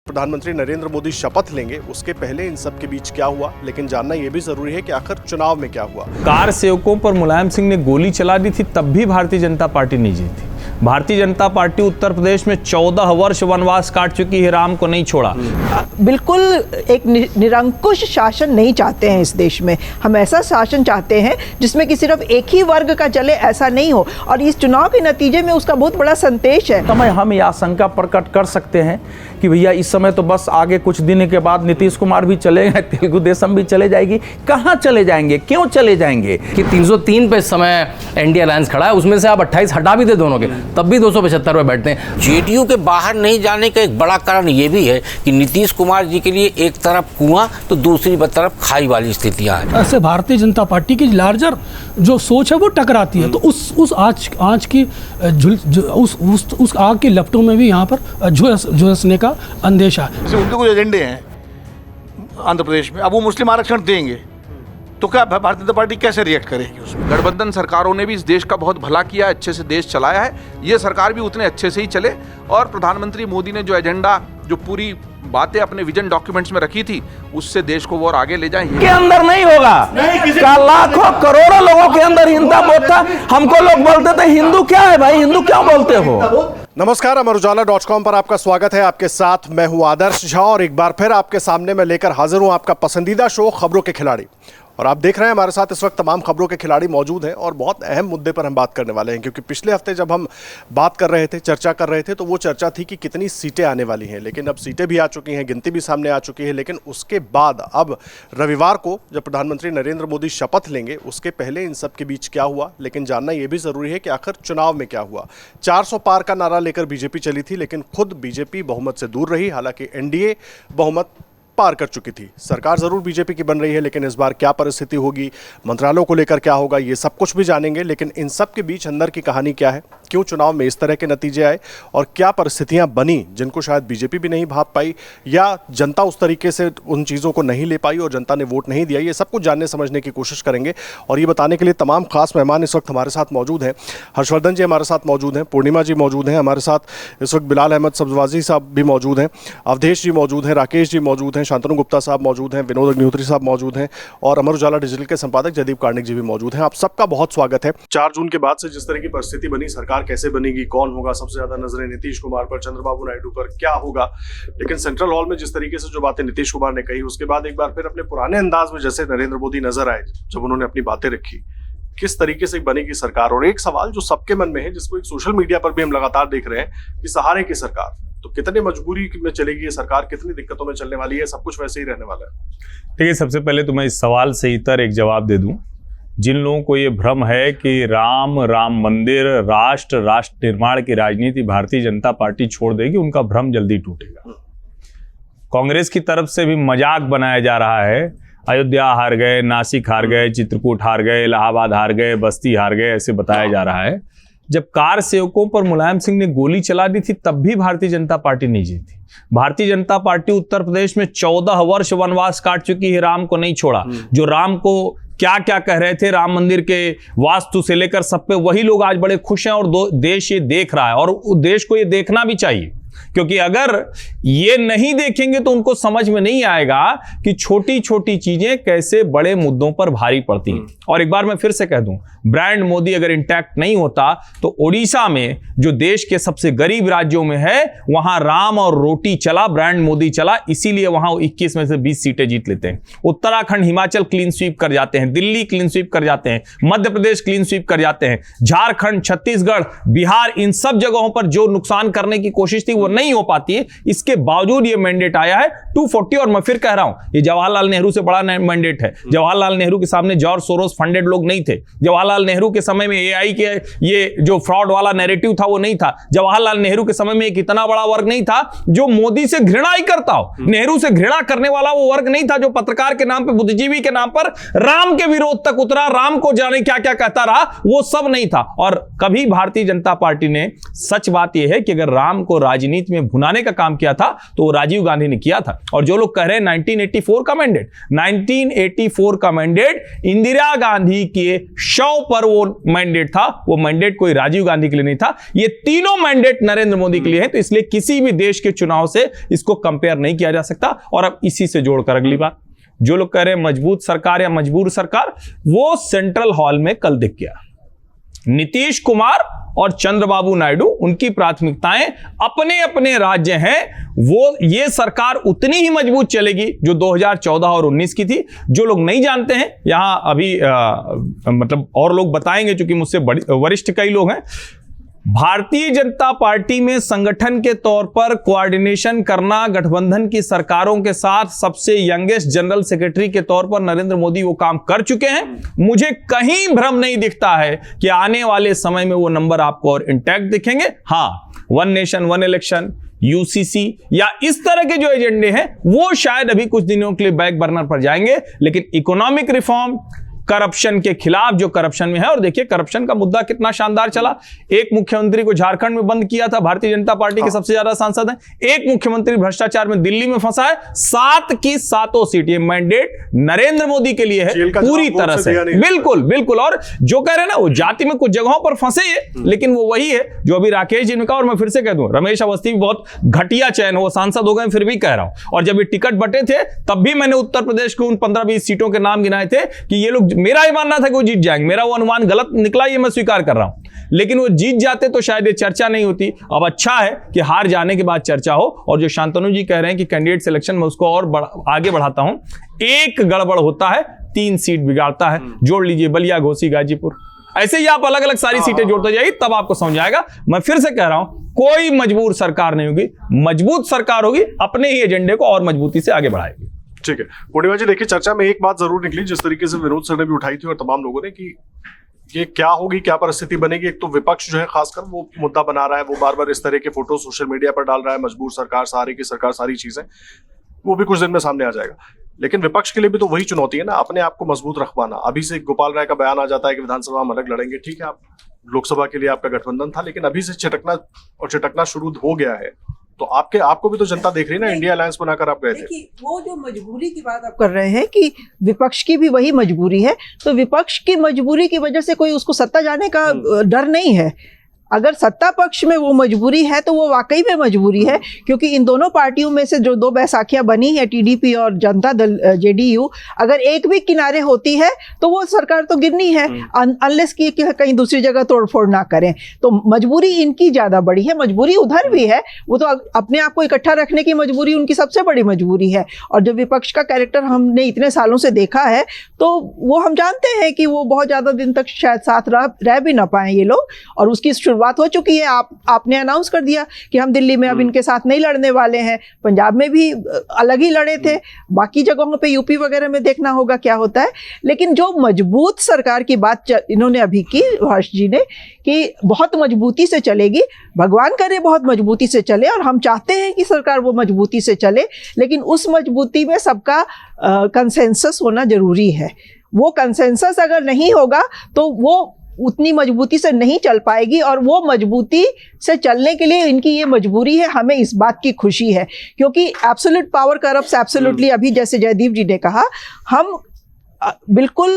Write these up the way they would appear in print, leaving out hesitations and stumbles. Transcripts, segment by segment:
प्रधानमंत्री नरेंद्र मोदी शपथ लेंगे उसके पहले इन सब के बीच क्या हुआ, लेकिन जानना यह भी जरूरी है कि आखिर चुनाव में क्या हुआ। कार सेवकों पर मुलायम सिंह ने गोली चला दी थी, तब भी भारतीय जनता पार्टी नहीं जीती। भारतीय जनता पार्टी उत्तर प्रदेश में 14 वर्ष वनवास काट चुकी है, राम को नहीं छोड़ा। बिल्कुल एक निरंकुश शासन नहीं चाहते हैं इस देश में। हम ऐसा शासन चाहते हैं जिसमें कि सिर्फ एक ही वर्ग का चले, ऐसा नहीं हो। और इस चुनाव के नतीजे में उसका बहुत बड़ा संदेश है। समय हम यह आशंका प्रकट कर सकते हैं कि भैया इस समय तो बस आगे कुछ दिन के बाद नीतीश कुमार भी चले गए, तेलुगु देशम भी चले जाएगी। कहाँ चले जाएंगे, क्यों चले जाएंगे? कि 303 पे इस समय एनडीए अलायंस खड़ा है, उसमें से आप 28 हटा भी दे दोनों के, तब भी 275 पे बैठते हैं। जेडीयू के बाहर नहीं जाने का एक बड़ा कारण ये भी है कि नीतीश कुमार जी के लिए एक तरफ कुआं तो दूसरी तरफ खाई वाली स्थितियां हैं। ऐसे भारतीय जनता पार्टी की लार्जर जो सोच है वो टकराती है, तो उस आज की उस आग के लपटों में भी यहाँ पर झुलसने का अंदेशा है। उनके कुछ एजेंडे हैं आंध्र प्रदेश में, अब वो मुस्लिम आरक्षण देंगे तो क्या भारतीय जनता पार्टी कैसे रिएक्ट करेगी उसमें? गठबंधन सरकारों ने भी इस देश का बहुत भला किया, अच्छे से देश चलाया है। ये सरकार भी उतने अच्छे से ही चले। और प्रधानमंत्री मोदी ने जो एजेंडा, जो पूरी बातें अपने विजन डॉक्यूमेंट्स में रखी थी, उससे देश को वो और आगे ले जाएं। के अंदर नहीं होगा, क्या लाखों करोड़ों लोगों के अंदर हिंदू बोलता। हमको लोग बोलते थे हिंदू क्या है भाई, हिंदू क्यों बोलते हो? नमस्कार, अमरउजाला.com पर आपका स्वागत है। आपके साथ मैं हूं आदर्श झा और एक बार फिर आपके सामने मैं लेकर हाजिर हूं आपका पसंदीदा शो खबरों के खिलाड़ी। और आप देख रहे हैं हमारे साथ इस वक्त तमाम खबरों के खिलाड़ी मौजूद हैं और बहुत अहम मुद्दे पर हम बात करने वाले हैं, क्योंकि पिछले हफ्ते जब हम बात कर रहे थे, चर्चा कर रहे थे, तो वो चर्चा थी कि कितनी सीटें आने वाली हैं। लेकिन अब सीटें भी आ चुकी हैं, गिनती भी सामने आ चुकी है। लेकिन उसके बाद अब रविवार को जब प्रधानमंत्री नरेंद्र मोदी शपथ लेंगे उसके पहले इन सब के बीच क्या हुआ, लेकिन जानना यह भी जरूरी है कि आखिर चुनाव में क्या हुआ। 400 पार का नारा लेकर बीजेपी चली थी, लेकिन खुद बीजेपी बहुमत से दूर रही। हालांकि एनडीए बहुमत पार कर चुकी थी। सरकार जरूर बीजेपी की बन रही है, लेकिन इस बार क्या परिस्थिति होगी, मंत्रालयों को लेकर क्या होगा, ये सब कुछ भी जानेंगे। लेकिन इन सब के बीच अंदर की कहानी क्या है, क्यों चुनाव में इस तरह के नतीजे आए और क्या परिस्थितियां बनी जिनको शायद बीजेपी भी नहीं भाप पाई या जनता उस तरीके से उन चीज़ों को नहीं ले पाई और जनता ने वोट नहीं दिया, ये सब कुछ जानने समझने की कोशिश करेंगे। और ये बताने के लिए तमाम खास मेहमान इस वक्त हमारे साथ मौजूद हैं। हर्षवर्धन जी हमारे साथ मौजूद हैं, पूर्णिमा जी मौजूद हैं, हमारे साथ इस वक्त बिलाल अहमद सब्जवाजी साहब भी मौजूद हैं, अवधेश जी मौजूद हैं, राकेश जी मौजूद हैं, शांतनु गुप्ता साहब मौजूद हैं, विनोद अग्निहोत्री साहब मौजूद हैं और अमर उजाला डिजिटल के संपादक जयदीप कार्णिक जी भी मौजूद हैं। आप सबका बहुत स्वागत है। 4 जून के बाद से जिस तरह की परिस्थिति बनी, सरकार कैसे बनेगी, कौन होगा, सबसे ज्यादा नजरें नीतीश कुमार पर, चंद्रबाबू नायडू पर, क्या होगा। लेकिन सेंट्रल हॉल में जिस तरीके से जो बातें नीतीश कुमार ने कही, उसके बाद एक बार फिर अपने पुराने अंदाज में जैसे नरेंद्र मोदी नजर आए जब उन्होंने अपनी बातें रखी, किस तरीके से बनेगी सरकार। और एक सवाल जो सबके मन में है, जिसको एक सोशल मीडिया पर भी हम लगातार देख रहे हैं कि सहारे की सरकार, तो कितने मजबूरी में चलेगी ये सरकार, कितनी दिक्कतों में चलने वाली है, सब कुछ वैसे ही रहने वाला है। ठीक है, सबसे पहले तो मैं इस सवाल से इतर एक जवाब दे दूं। जिन लोगों को ये भ्रम है कि राम मंदिर, राष्ट्र निर्माण की राजनीति भारतीय जनता पार्टी छोड़ देगी, उनका भ्रम जल्दी टूटेगा। कांग्रेस की तरफ से भी मजाक बनाया जा रहा है, अयोध्या हार गए, नासिक हार गए, चित्रकूट हार गए, इलाहाबाद हार गए, बस्ती हार गए, ऐसे बताया जा रहा है। जब कार सेवकों पर मुलायम सिंह ने गोली चला दी थी, तब भी भारतीय जनता पार्टी नहीं जीती। भारतीय जनता पार्टी उत्तर प्रदेश में 14 वर्ष वनवास काट चुकी है, राम को नहीं छोड़ा। जो राम को क्या क्या कह रहे थे, राम मंदिर के वास्तु से लेकर सब पे, वही लोग आज बड़े खुश हैं और देश ये देख रहा है और देश को ये देखना भी चाहिए, क्योंकि अगर ये नहीं देखेंगे तो उनको समझ में नहीं आएगा कि छोटी छोटी चीजें कैसे बड़े मुद्दों पर भारी पड़ती हैं। और एक बार मैं फिर से कह दूं, ब्रांड मोदी अगर इंटैक्ट नहीं होता तो ओडिशा में, जो देश के सबसे गरीब राज्यों में है, वहां राम और रोटी चला, ब्रांड मोदी चला, इसीलिए वहां 21 में से 20 सीटें जीत लेते हैं। उत्तराखंड, हिमाचल क्लीन स्वीप कर जाते हैं, दिल्ली क्लीन स्वीप कर जाते हैं, मध्य प्रदेश क्लीन स्वीप कर जाते हैं, झारखंड, छत्तीसगढ़, बिहार, इन सब जगहों पर जो नुकसान करने की कोशिश थी वो नहीं हो पाती है। इसके बावजूद ये मैंडेट आया है 240। और मैं फिर कह रहा हूं, ये जवाहरलाल नेहरू से बड़ा मैंडेट है। जवाहरलाल नेहरू के सामने जॉर्ज सोरोस फंडेड लोग नहीं थे। जवाहरलाल नेहरू के समय में एआई के ये जो फ्रॉड वाला नैरेटिव था वो नहीं था। जवाहरलाल नेहरू के समय में एक इतना बड़ा वर्ग नहीं था जो मोदी से घृणा ही करता हो। नेहरू से घृणा करने वाला वो वर्ग नहीं था जो पत्रकार के नाम पर, बुद्धिजीवी के नाम पर राम के विरोध तक उतरा, राम को जाने क्या क्या कहता रहा, वो सब नहीं था। और कभी भारतीय जनता पार्टी ने, सच बात यह है कि अगर राम को राजनीति राजनीति में भुनाने का काम किया था तो वो राजीव गांधी ने किया था। और जो लोग कह रहे हैं 1984 का मैंडेट, 1984 का मैंडेट इंदिरा गांधी के शव पर वो मैंडेट था, वो मैंडेट कोई राजीव गांधी के लिए नहीं था। ये तीनों मैंडेट नरेंद्र मोदी के लिए है, तो इसलिए किसी भी देश के चुनाव से इसको कंपेयर नहीं किया जा सकता। और अब इसी से जोड़कर अगली बात, जो लोग कह रहे हैं मजबूत सरकार या मजबूर सरकार, वो सेंट्रल हॉल में कल दिख गया। नीतीश कुमार और चंद्रबाबू नायडू, उनकी प्राथमिकताएं अपने अपने राज्य हैं। वो ये सरकार उतनी ही मजबूत चलेगी जो 2014 और 19 की थी। जो लोग नहीं जानते हैं, यहां अभी मतलब और लोग बताएंगे, चूंकि मुझसे वरिष्ठ कई लोग हैं। भारतीय जनता पार्टी में संगठन के तौर पर कोऑर्डिनेशन करना, गठबंधन की सरकारों के साथ सबसे यंगेस्ट जनरल सेक्रेटरी के तौर पर नरेंद्र मोदी वो काम कर चुके हैं। मुझे कहीं भ्रम नहीं दिखता है कि आने वाले समय में वो नंबर आपको और इंटैक्ट दिखेंगे। हाँ, one nation one election, UCC या इस तरह के जो एजेंडे हैं वो शायद अभी कुछ दिनों के लिए बैक बर्नर पर जाएंगे, लेकिन इकोनॉमिक रिफॉर्म, करप्शन के खिलाफ, जो करप्शन में है, और देखिए करप्शन का मुद्दा कितना शानदार चला। एक मुख्यमंत्री को झारखंड में बंद किया था, भारतीय जनता पार्टी के सबसे ज्यादा सांसद हैं। एक मुख्यमंत्री भ्रष्टाचार में दिल्ली में फंसा है। 7 की 7 सीट, ये मैंडेट नरेंद्र मोदी के लिए है पूरी तरह से। बिल्कुल बिल्कुल। और जो कह रहे हैं ना, वो जाति में कुछ जगहों पर फंसे है, लेकिन वो वही है जो अभी राकेश जी ने कहा। और मैं फिर से कह दूं, रमेश अवस्थी भी बहुत घटिया चयन, वो सांसद हो गए, फिर भी कह रहा हूं। और जब ये टिकट बटे थे तब भी मैंने उत्तर प्रदेश के उन 15-20 सीटों के नाम गिनाए थे कि ये लोग, मेरा ही मानना था कि वो जीत जाएंगे। मेरा वो अनुमान गलत निकला, ये मैं स्वीकार कर रहा हूं, लेकिन वो जीत जाते तो शायद ये चर्चा नहीं होती। अब अच्छा है कि हार जाने के बाद चर्चा हो। और जो शांतनु जी कह रहे हैं कि कैंडिडेट सिलेक्शन में, उसको और आगे बढ़ाता हूं। एक गड़बड़ होता है 3 सीट बिगाड़ता है। जोड़ लीजिए बलिया, घोसी, गाजीपुर, ऐसे ही आप अलग अलग सारी सीटें जोड़ते जाइए, तब आपको समझ आएगा। मैं फिर से कह रहा हूं, कोई मजबूर सरकार नहीं होगी, मजबूत सरकार होगी, अपने ही एजेंडे को और मजबूती से आगे बढ़ाएगी। ठीक है पूर्णिमा जी, देखिए चर्चा में एक बात जरूर निकली, जिस तरीके से विनोद सर ने भी उठाई थी और तमाम लोगों ने, कि ये क्या होगी, क्या परिस्थिति बनेगी। एक तो विपक्ष जो है खासकर वो मुद्दा बना रहा है, वो बार बार इस तरह के फोटो सोशल मीडिया पर डाल रहा है, मजबूर सरकार, सहारे की सरकार, सारी चीजें, वो भी कुछ दिन में सामने आ जाएगा। लेकिन विपक्ष के लिए भी तो वही चुनौती है ना, अपने आप को मजबूत रखवाना। अभी से गोपाल राय का बयान आ जाता है कि विधानसभा में अलग लड़ेंगे। ठीक है, आप लोकसभा के लिए आपका गठबंधन था, लेकिन अभी से चिटकना शुरू हो गया है। तो आपको भी तो जनता देख रही है ना, इंडिया अलायंस बनाकर आप गए थे। वो जो मजबूरी की बात आप कर रहे हैं कि विपक्ष की भी वही मजबूरी है, तो विपक्ष की मजबूरी की वजह से कोई उसको सत्ता जाने का डर नहीं है। अगर सत्ता पक्ष में वो मजबूरी है तो वो वाकई में मजबूरी है, क्योंकि इन दोनों पार्टियों में से जो 2 बैसाखियां बनी है, टीडीपी और जनता दल जेडीयू, अगर एक भी किनारे होती है तो वो सरकार तो गिरनी है, अनलेस कि कहीं दूसरी जगह तोड़फोड़ ना करें। तो मजबूरी इनकी ज्यादा बड़ी है। मजबूरी उधर भी है, वो तो अपने आप को इकट्ठा रखने की मजबूरी उनकी सबसे बड़ी मजबूरी है। और जो विपक्ष का कैरेक्टर हमने इतने सालों से देखा है, तो वो हम जानते हैं कि वो बहुत ज्यादा दिन तक शायद साथ रह भी ना पाए ये लोग। और उसकी बात हो चुकी है, आपने अनाउंस कर दिया कि हम दिल्ली में अब इनके साथ नहीं लड़ने वाले हैं। पंजाब में भी अलग ही लड़े थे, बाकी जगहों पे यूपी वगैरह में देखना होगा क्या होता है। लेकिन जो मजबूत सरकार की बात इन्होंने अभी की, हर्ष जी ने, कि बहुत मजबूती से चलेगी, भगवान करे बहुत मजबूती से चले, और हम चाहते हैं कि सरकार वो मजबूती से चले, लेकिन उस मजबूती में सबका कंसेंसस होना जरूरी है। वो कंसेंसस अगर नहीं होगा तो वो उतनी मजबूती से नहीं चल पाएगी, और वो मजबूती से चलने के लिए इनकी ये मजबूरी है। हमें इस बात की खुशी है, क्योंकि एब्सोल्यूट पावर करप्ट्स एब्सोल्युटली। अभी जैसे जयदीप जी ने कहा, हम बिल्कुल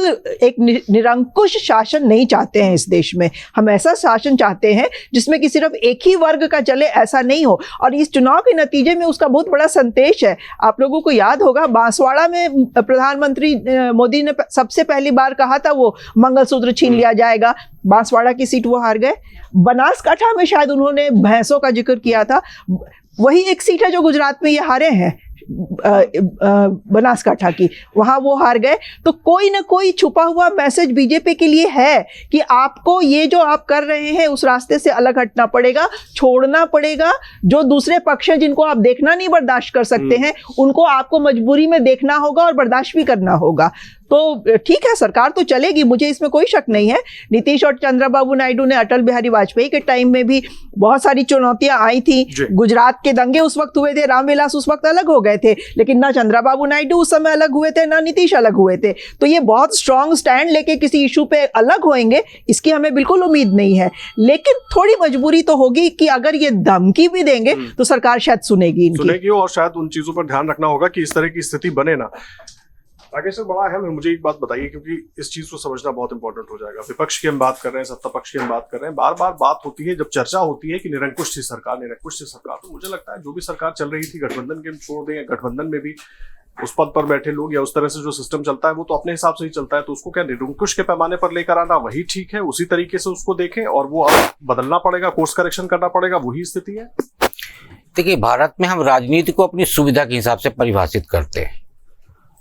एक निरंकुश शासन नहीं चाहते हैं इस देश में। हम ऐसा शासन चाहते हैं जिसमें कि सिर्फ एक ही वर्ग का चले, ऐसा नहीं हो। और इस चुनाव के नतीजे में उसका बहुत बड़ा संदेश है। आप लोगों को याद होगा, बांसवाड़ा में प्रधानमंत्री मोदी ने सबसे पहली बार कहा था वो मंगलसूत्र छीन लिया जाएगा। बांसवाड़ा की सीट वो हार गए। बनासकांठा में शायद उन्होंने भैंसों का जिक्र किया था, वही एक सीट है जो गुजरात में ये हारे हैं, बनासकांठा की, वहां वो हार गए। तो कोई ना कोई छुपा हुआ मैसेज बीजेपी के लिए है कि आपको ये जो आप कर रहे हैं उस रास्ते से अलग हटना पड़ेगा, छोड़ना पड़ेगा। जो दूसरे पक्ष हैं जिनको आप देखना नहीं बर्दाश्त कर सकते हैं, उनको आपको मजबूरी में देखना होगा और बर्दाश्त भी करना होगा। तो ठीक है, सरकार तो चलेगी, मुझे इसमें कोई शक नहीं है। नीतीश और चंद्रबाबू नायडू ने अटल बिहारी वाजपेयी के टाइम में भी बहुत सारी चुनौतियां आई थी। गुजरात के दंगे उस वक्त हुए थे, रामविलास उस वक्त अलग हो गए थे, लेकिन ना चंद्रबाबू नायडू उस समय अलग हुए थे, ना नीतीश अलग हुए थे। तो ये बहुत स्ट्रांग स्टैंड लेके किसी इशू पे अलग होंगे, इसकी हमें बिल्कुल उम्मीद नहीं है। लेकिन थोड़ी मजबूरी तो होगी कि अगर ये धमकी भी देंगे तो सरकार शायद सुनेगी और शायद उन चीजों पर ध्यान रखना होगा कि इस तरह की स्थिति बने ना। आगे से बड़ा अहम है, मुझे एक बात बताइए, क्योंकि इस चीज को समझना बहुत इंपॉर्टेंट हो जाएगा। विपक्ष की हम बात कर रहे हैं, सत्ता पक्ष की हम बात कर रहे हैं, बार बार बात होती है, जब चर्चा होती है कि निरंकुश थी सरकार, निरंकुश थी सरकार, तो मुझे लगता है जो भी सरकार चल रही थी, गठबंधन के छोड़ दें, गठबंधन में भी उस पद पर बैठे लोग या उस तरह से जो सिस्टम चलता है वो तो अपने हिसाब से ही चलता है, तो उसको क्या निरंकुश के पैमाने पर लेकर आना वही ठीक है, उसी तरीके से उसको देखें, और वो अब बदलना पड़ेगा, कोर्स करेक्शन करना पड़ेगा, वही स्थिति है। देखिए, भारत में हम राजनीति को अपनी सुविधा के हिसाब से परिभाषित करते हैं।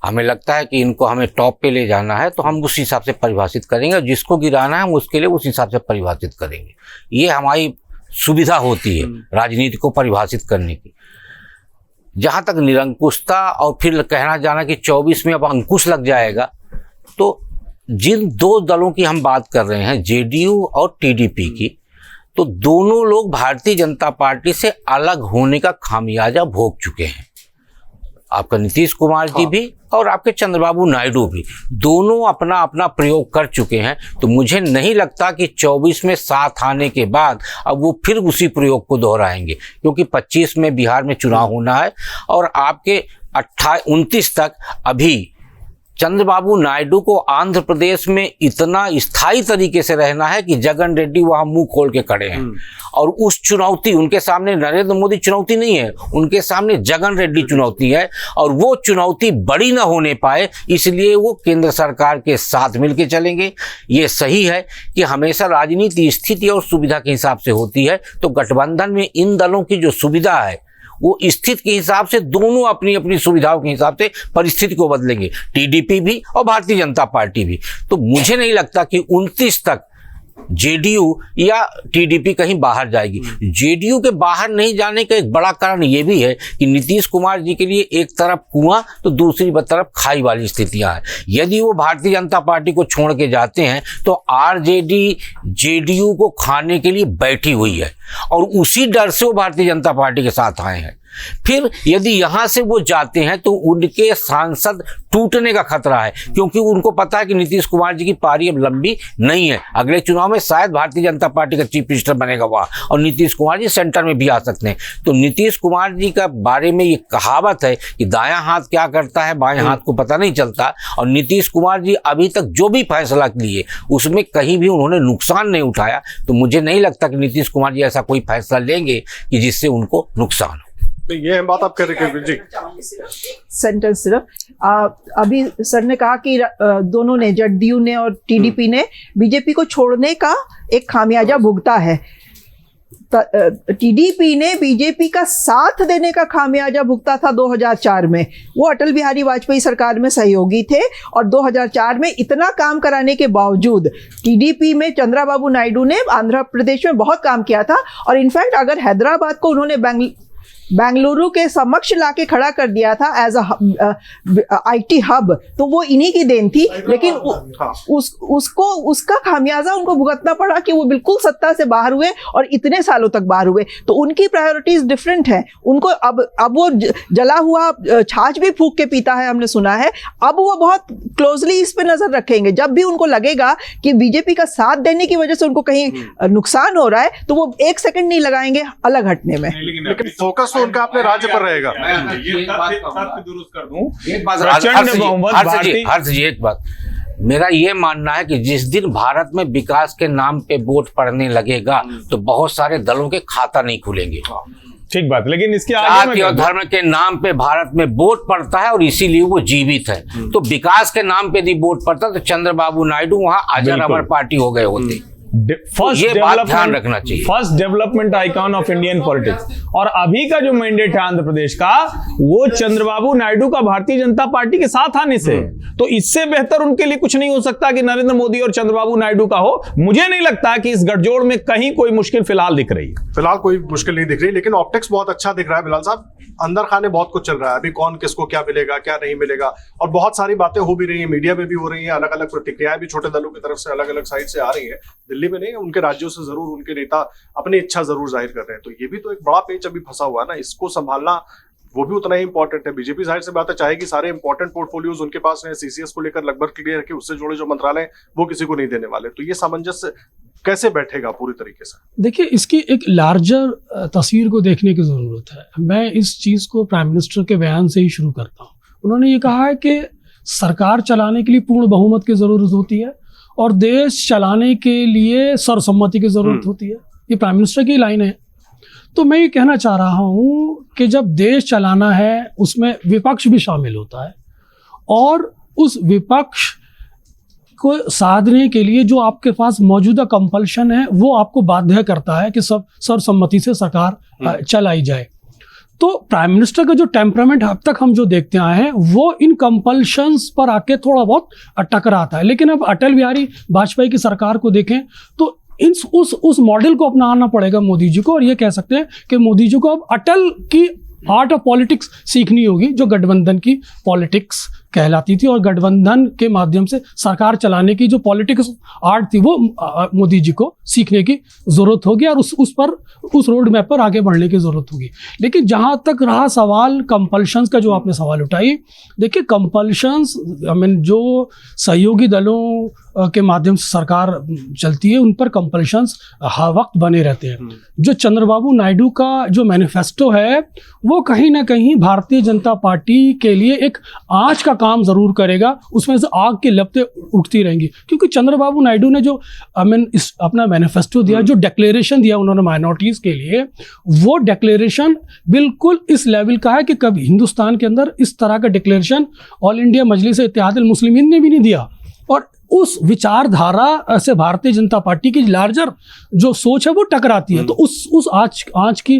हमें लगता है कि इनको हमें टॉप पे ले जाना है तो हम उस हिसाब से परिभाषित करेंगे, और जिसको गिराना है हम उसके लिए उस हिसाब से परिभाषित करेंगे। ये हमारी सुविधा होती है राजनीति को परिभाषित करने की। जहाँ तक निरंकुशता और फिर कहना जाना कि 24 में अब अंकुश लग जाएगा, तो जिन दो दलों की हम बात कर रहे हैं, जेडीयू और टीडीपी की, तो दोनों लोग भारतीय जनता पार्टी से अलग होने का खामियाजा भोग चुके हैं। आपका नीतीश कुमार जी भी और आपके चंद्रबाबू नायडू भी, दोनों अपना अपना प्रयोग कर चुके हैं। तो मुझे नहीं लगता कि 24 में साथ आने के बाद अब वो फिर उसी प्रयोग को दोहराएंगे, क्योंकि 25 में बिहार में चुनाव होना है और आपके 29 तक अभी चंद्रबाबू नायडू को आंध्र प्रदेश में इतना स्थायी तरीके से रहना है कि जगन रेड्डी वहां मुंह खोल के खड़े हैं, और उस चुनौती उनके सामने नरेंद्र मोदी चुनौती नहीं है, उनके सामने जगन रेड्डी चुनौती है, और वो चुनौती बड़ी ना होने पाए इसलिए वो केंद्र सरकार के साथ मिलकर चलेंगे। ये सही है कि हमेशा राजनीति स्थिति और सुविधा के हिसाब से होती है, तो गठबंधन में इन दलों की जो सुविधा है वो स्थिति के हिसाब से दोनों अपनी अपनी सुविधाओं के हिसाब से परिस्थिति को बदलेंगे, टीडीपी भी और भारतीय जनता पार्टी भी। तो मुझे नहीं लगता कि 29 तक जेडीयू या टीडीपी कहीं बाहर जाएगी। जेडीयू के बाहर नहीं जाने का एक बड़ा कारण ये भी है कि नीतीश कुमार जी के लिए एक तरफ कुआं तो दूसरी तरफ खाई वाली स्थितियां हैं। यदि वो भारतीय जनता पार्टी को छोड़ के जाते हैं तो आरजेडी जेडीयू को खाने के लिए बैठी हुई है, और उसी डर से वो भारतीय जनता पार्टी के साथ आए हैं। फिर यदि यहां से वो जाते हैं तो उनके सांसद टूटने का खतरा है, क्योंकि उनको पता है कि नीतीश कुमार जी की पारी अब लंबी नहीं है। अगले चुनाव में शायद भारतीय जनता पार्टी का चीफ मिनिस्टर बनेगा वहां, और नीतीश कुमार जी सेंटर में भी आ सकते हैं। तो नीतीश कुमार जी का बारे में ये कहावत है कि दायां हाथ क्या करता है बाएं हाथ को पता नहीं चलता, और नीतीश कुमार जी अभी तक जो भी फैसला लिए उसमें कहीं भी उन्होंने नुकसान नहीं उठाया। तो मुझे नहीं लगता कि नीतीश कुमार जी ऐसा कोई फैसला लेंगे कि जिससे उनको नुकसान हो। ये है बात आप कह रहे हैं जी। सेंटेंस सिर्फ अभी सर ने कहा कि दोनों ने, जेडीयू ने और टीडीपी ने बीजेपी को छोड़ने का एक खामियाजा भुगता है। टीडीपी ने बीजेपी का साथ देने का खामियाजा भुगता था 2004 में। वो अटल बिहारी वाजपेयी सरकार में सहयोगी थे, और 2004 में इतना काम कराने के बावजूद टीडीपी में चंद्रबाबू नायडू ने आंध्र प्रदेश में बहुत काम किया था, और इनफैक्ट अगर हैदराबाद को उन्होंने बेंगलुरु के समक्ष लाके खड़ा कर दिया था एज आईटी हब, तो वो इन्हीं की देन थी। लेकिन उसका खामियाजा उनको भुगतना पड़ा कि वो बिल्कुल सत्ता से बाहर हुए और इतने सालों तक बाहर हुए। तो उनकी प्रायोरिटीज डिफरेंट है। उनको अब वो जला हुआ छाछ भी फूंक के पीता है, हमने सुना है। अब वो बहुत क्लोजली इस पे नजर रखेंगे। जब भी उनको लगेगा कि बीजेपी का साथ देने की वजह से उनको कहीं नुकसान हो रहा है तो वो एक सेकंड नहीं लगाएंगे अलग हटने में। लेकिन फोकस उनका अपने राज्य पर रहेगा। हर्ष जी, एक बात मेरा ये मानना है कि जिस दिन भारत में विकास के नाम पे वोट पड़ने लगेगा तो बहुत सारे दलों के खाता नहीं खुलेंगे। ठीक बात, लेकिन इसके जाति और धर्म के नाम पे भारत में वोट पड़ता है और इसीलिए वो जीवित है। तो विकास के नाम पे यदि वोट पड़ता तो चंद्रबाबू नायडू वहां अजर अमर पार्टी हो गए होते। फर्स्ट ये बात ध्यान रखना चाहिए। First development icon of Indian politics. और अभी का जो मैंडेट है आंध्र प्रदेश का, वो चंद्रबाबू नायडू का भारतीय जनता पार्टी के साथ आने से, तो इससे बेहतर उनके लिए कुछ नहीं हो सकता कि नरेंद्र मोदी और चंद्रबाबू नायडू का हो। मुझे नहीं लगता कि इस गठजोड़ में कहीं कोई मुश्किल फिलहाल दिख रही है। फिलहाल कोई मुश्किल नहीं दिख रही, लेकिन ऑप्टिक्स बहुत अच्छा दिख रहा है बिलाल साहब। अंदर खाने बहुत कुछ चल रहा है अभी, कौन किसको क्या मिलेगा क्या नहीं मिलेगा, और बहुत सारी बातें हो भी रही है, मीडिया में भी हो रही है, अलग अलग प्रतिक्रियाएं भी छोटे दलों की तरफ से अलग अलग साइड से आ रही है। दिल्ली में नहीं, उनके राज्यों से जरूर उनके नेता अपनी इच्छा जरूर जाहिर कर रहे हैं। तो ये भी तो एक बड़ा पेच अभी फंसा हुआ है ना, इसको संभालना वो भी उतना ही इंपॉर्टेंट है। बीजेपी जाहिर से बात है चाहेगी सारे इंपॉर्टेंट पोर्टफोलियोज उनके पास है, सीसीएस को लेकर लगभग क्लियर है कि उससे जुड़े जो मंत्रालय वो किसी को नहीं देने वाले। तो ये सामंजस्य कैसे बैठेगा पूरी तरीके से? देखिए, इसकी एक लार्जर तस्वीर को देखने की ज़रूरत है। मैं इस चीज़ को प्राइम मिनिस्टर के बयान से ही शुरू करता हूँ। उन्होंने ये कहा है कि सरकार चलाने के लिए पूर्ण बहुमत की ज़रूरत होती है और देश चलाने के लिए सर्वसम्मति की ज़रूरत होती है। ये प्राइम मिनिस्टर की लाइन है। तो मैं ये कहना चाह रहा हूँ कि जब देश चलाना है उसमें विपक्ष भी शामिल होता है, और उस विपक्ष को साधने के लिए जो आपके पास मौजूदा कंपल्शन है वो आपको बाध्य करता है कि सब सर्वसम्मति से सरकार चलाई जाए। तो प्राइम मिनिस्टर का जो टेम्परामेंट अब तक हम जो देखते आए हैं वो इन कंपल्शंस पर आके थोड़ा बहुत टकराता है। लेकिन अब अटल बिहारी वाजपेयी की सरकार को देखें तो उस मॉडल को अपनाना पड़ेगा मोदी जी को, और ये कह सकते हैं कि मोदी जी को अब अटल की आर्ट ऑफ पॉलिटिक्स सीखनी होगी, जो गठबंधन की पॉलिटिक्स कहलाती थी, और गठबंधन के माध्यम से सरकार चलाने की जो पॉलिटिक्स आर्ट थी वो मोदी जी को सीखने की ज़रूरत होगी, और उस रोड मैप पर आगे बढ़ने की ज़रूरत होगी। लेकिन जहाँ तक रहा सवाल कंपल्शंस का, जो आपने सवाल उठाई, देखिए कंपल्शंस जो सहयोगी दलों के माध्यम से सरकार चलती है उन पर कंपल्शंस हर वक्त बने रहते हैं। जो चंद्रबाबू नायडू का जो मैनिफेस्टो है वो कहीं ना कहीं भारतीय जनता पार्टी के लिए एक आँच का काम जरूर करेगा, उसमें से आग की लपटें उठती रहेंगी। क्योंकि चंद्रबाबू नायडू ने जो इस अपना मैनिफेस्टो दिया, जो डिक्लेरेशन दिया उन्होंने माइनॉरिटीज के लिए, वो डिक्लेरेशन बिल्कुल इस लेवल का है कि कभी हिंदुस्तान के अंदर इस तरह का डिक्लेरेशन ऑल इंडिया मजलिस इत्तेहादुल मुस्लिमीन ने भी नहीं दिया। और उस विचारधारा से भारतीय जनता पार्टी की लार्जर जो सोच है वो टकराती है। तो उस आँच की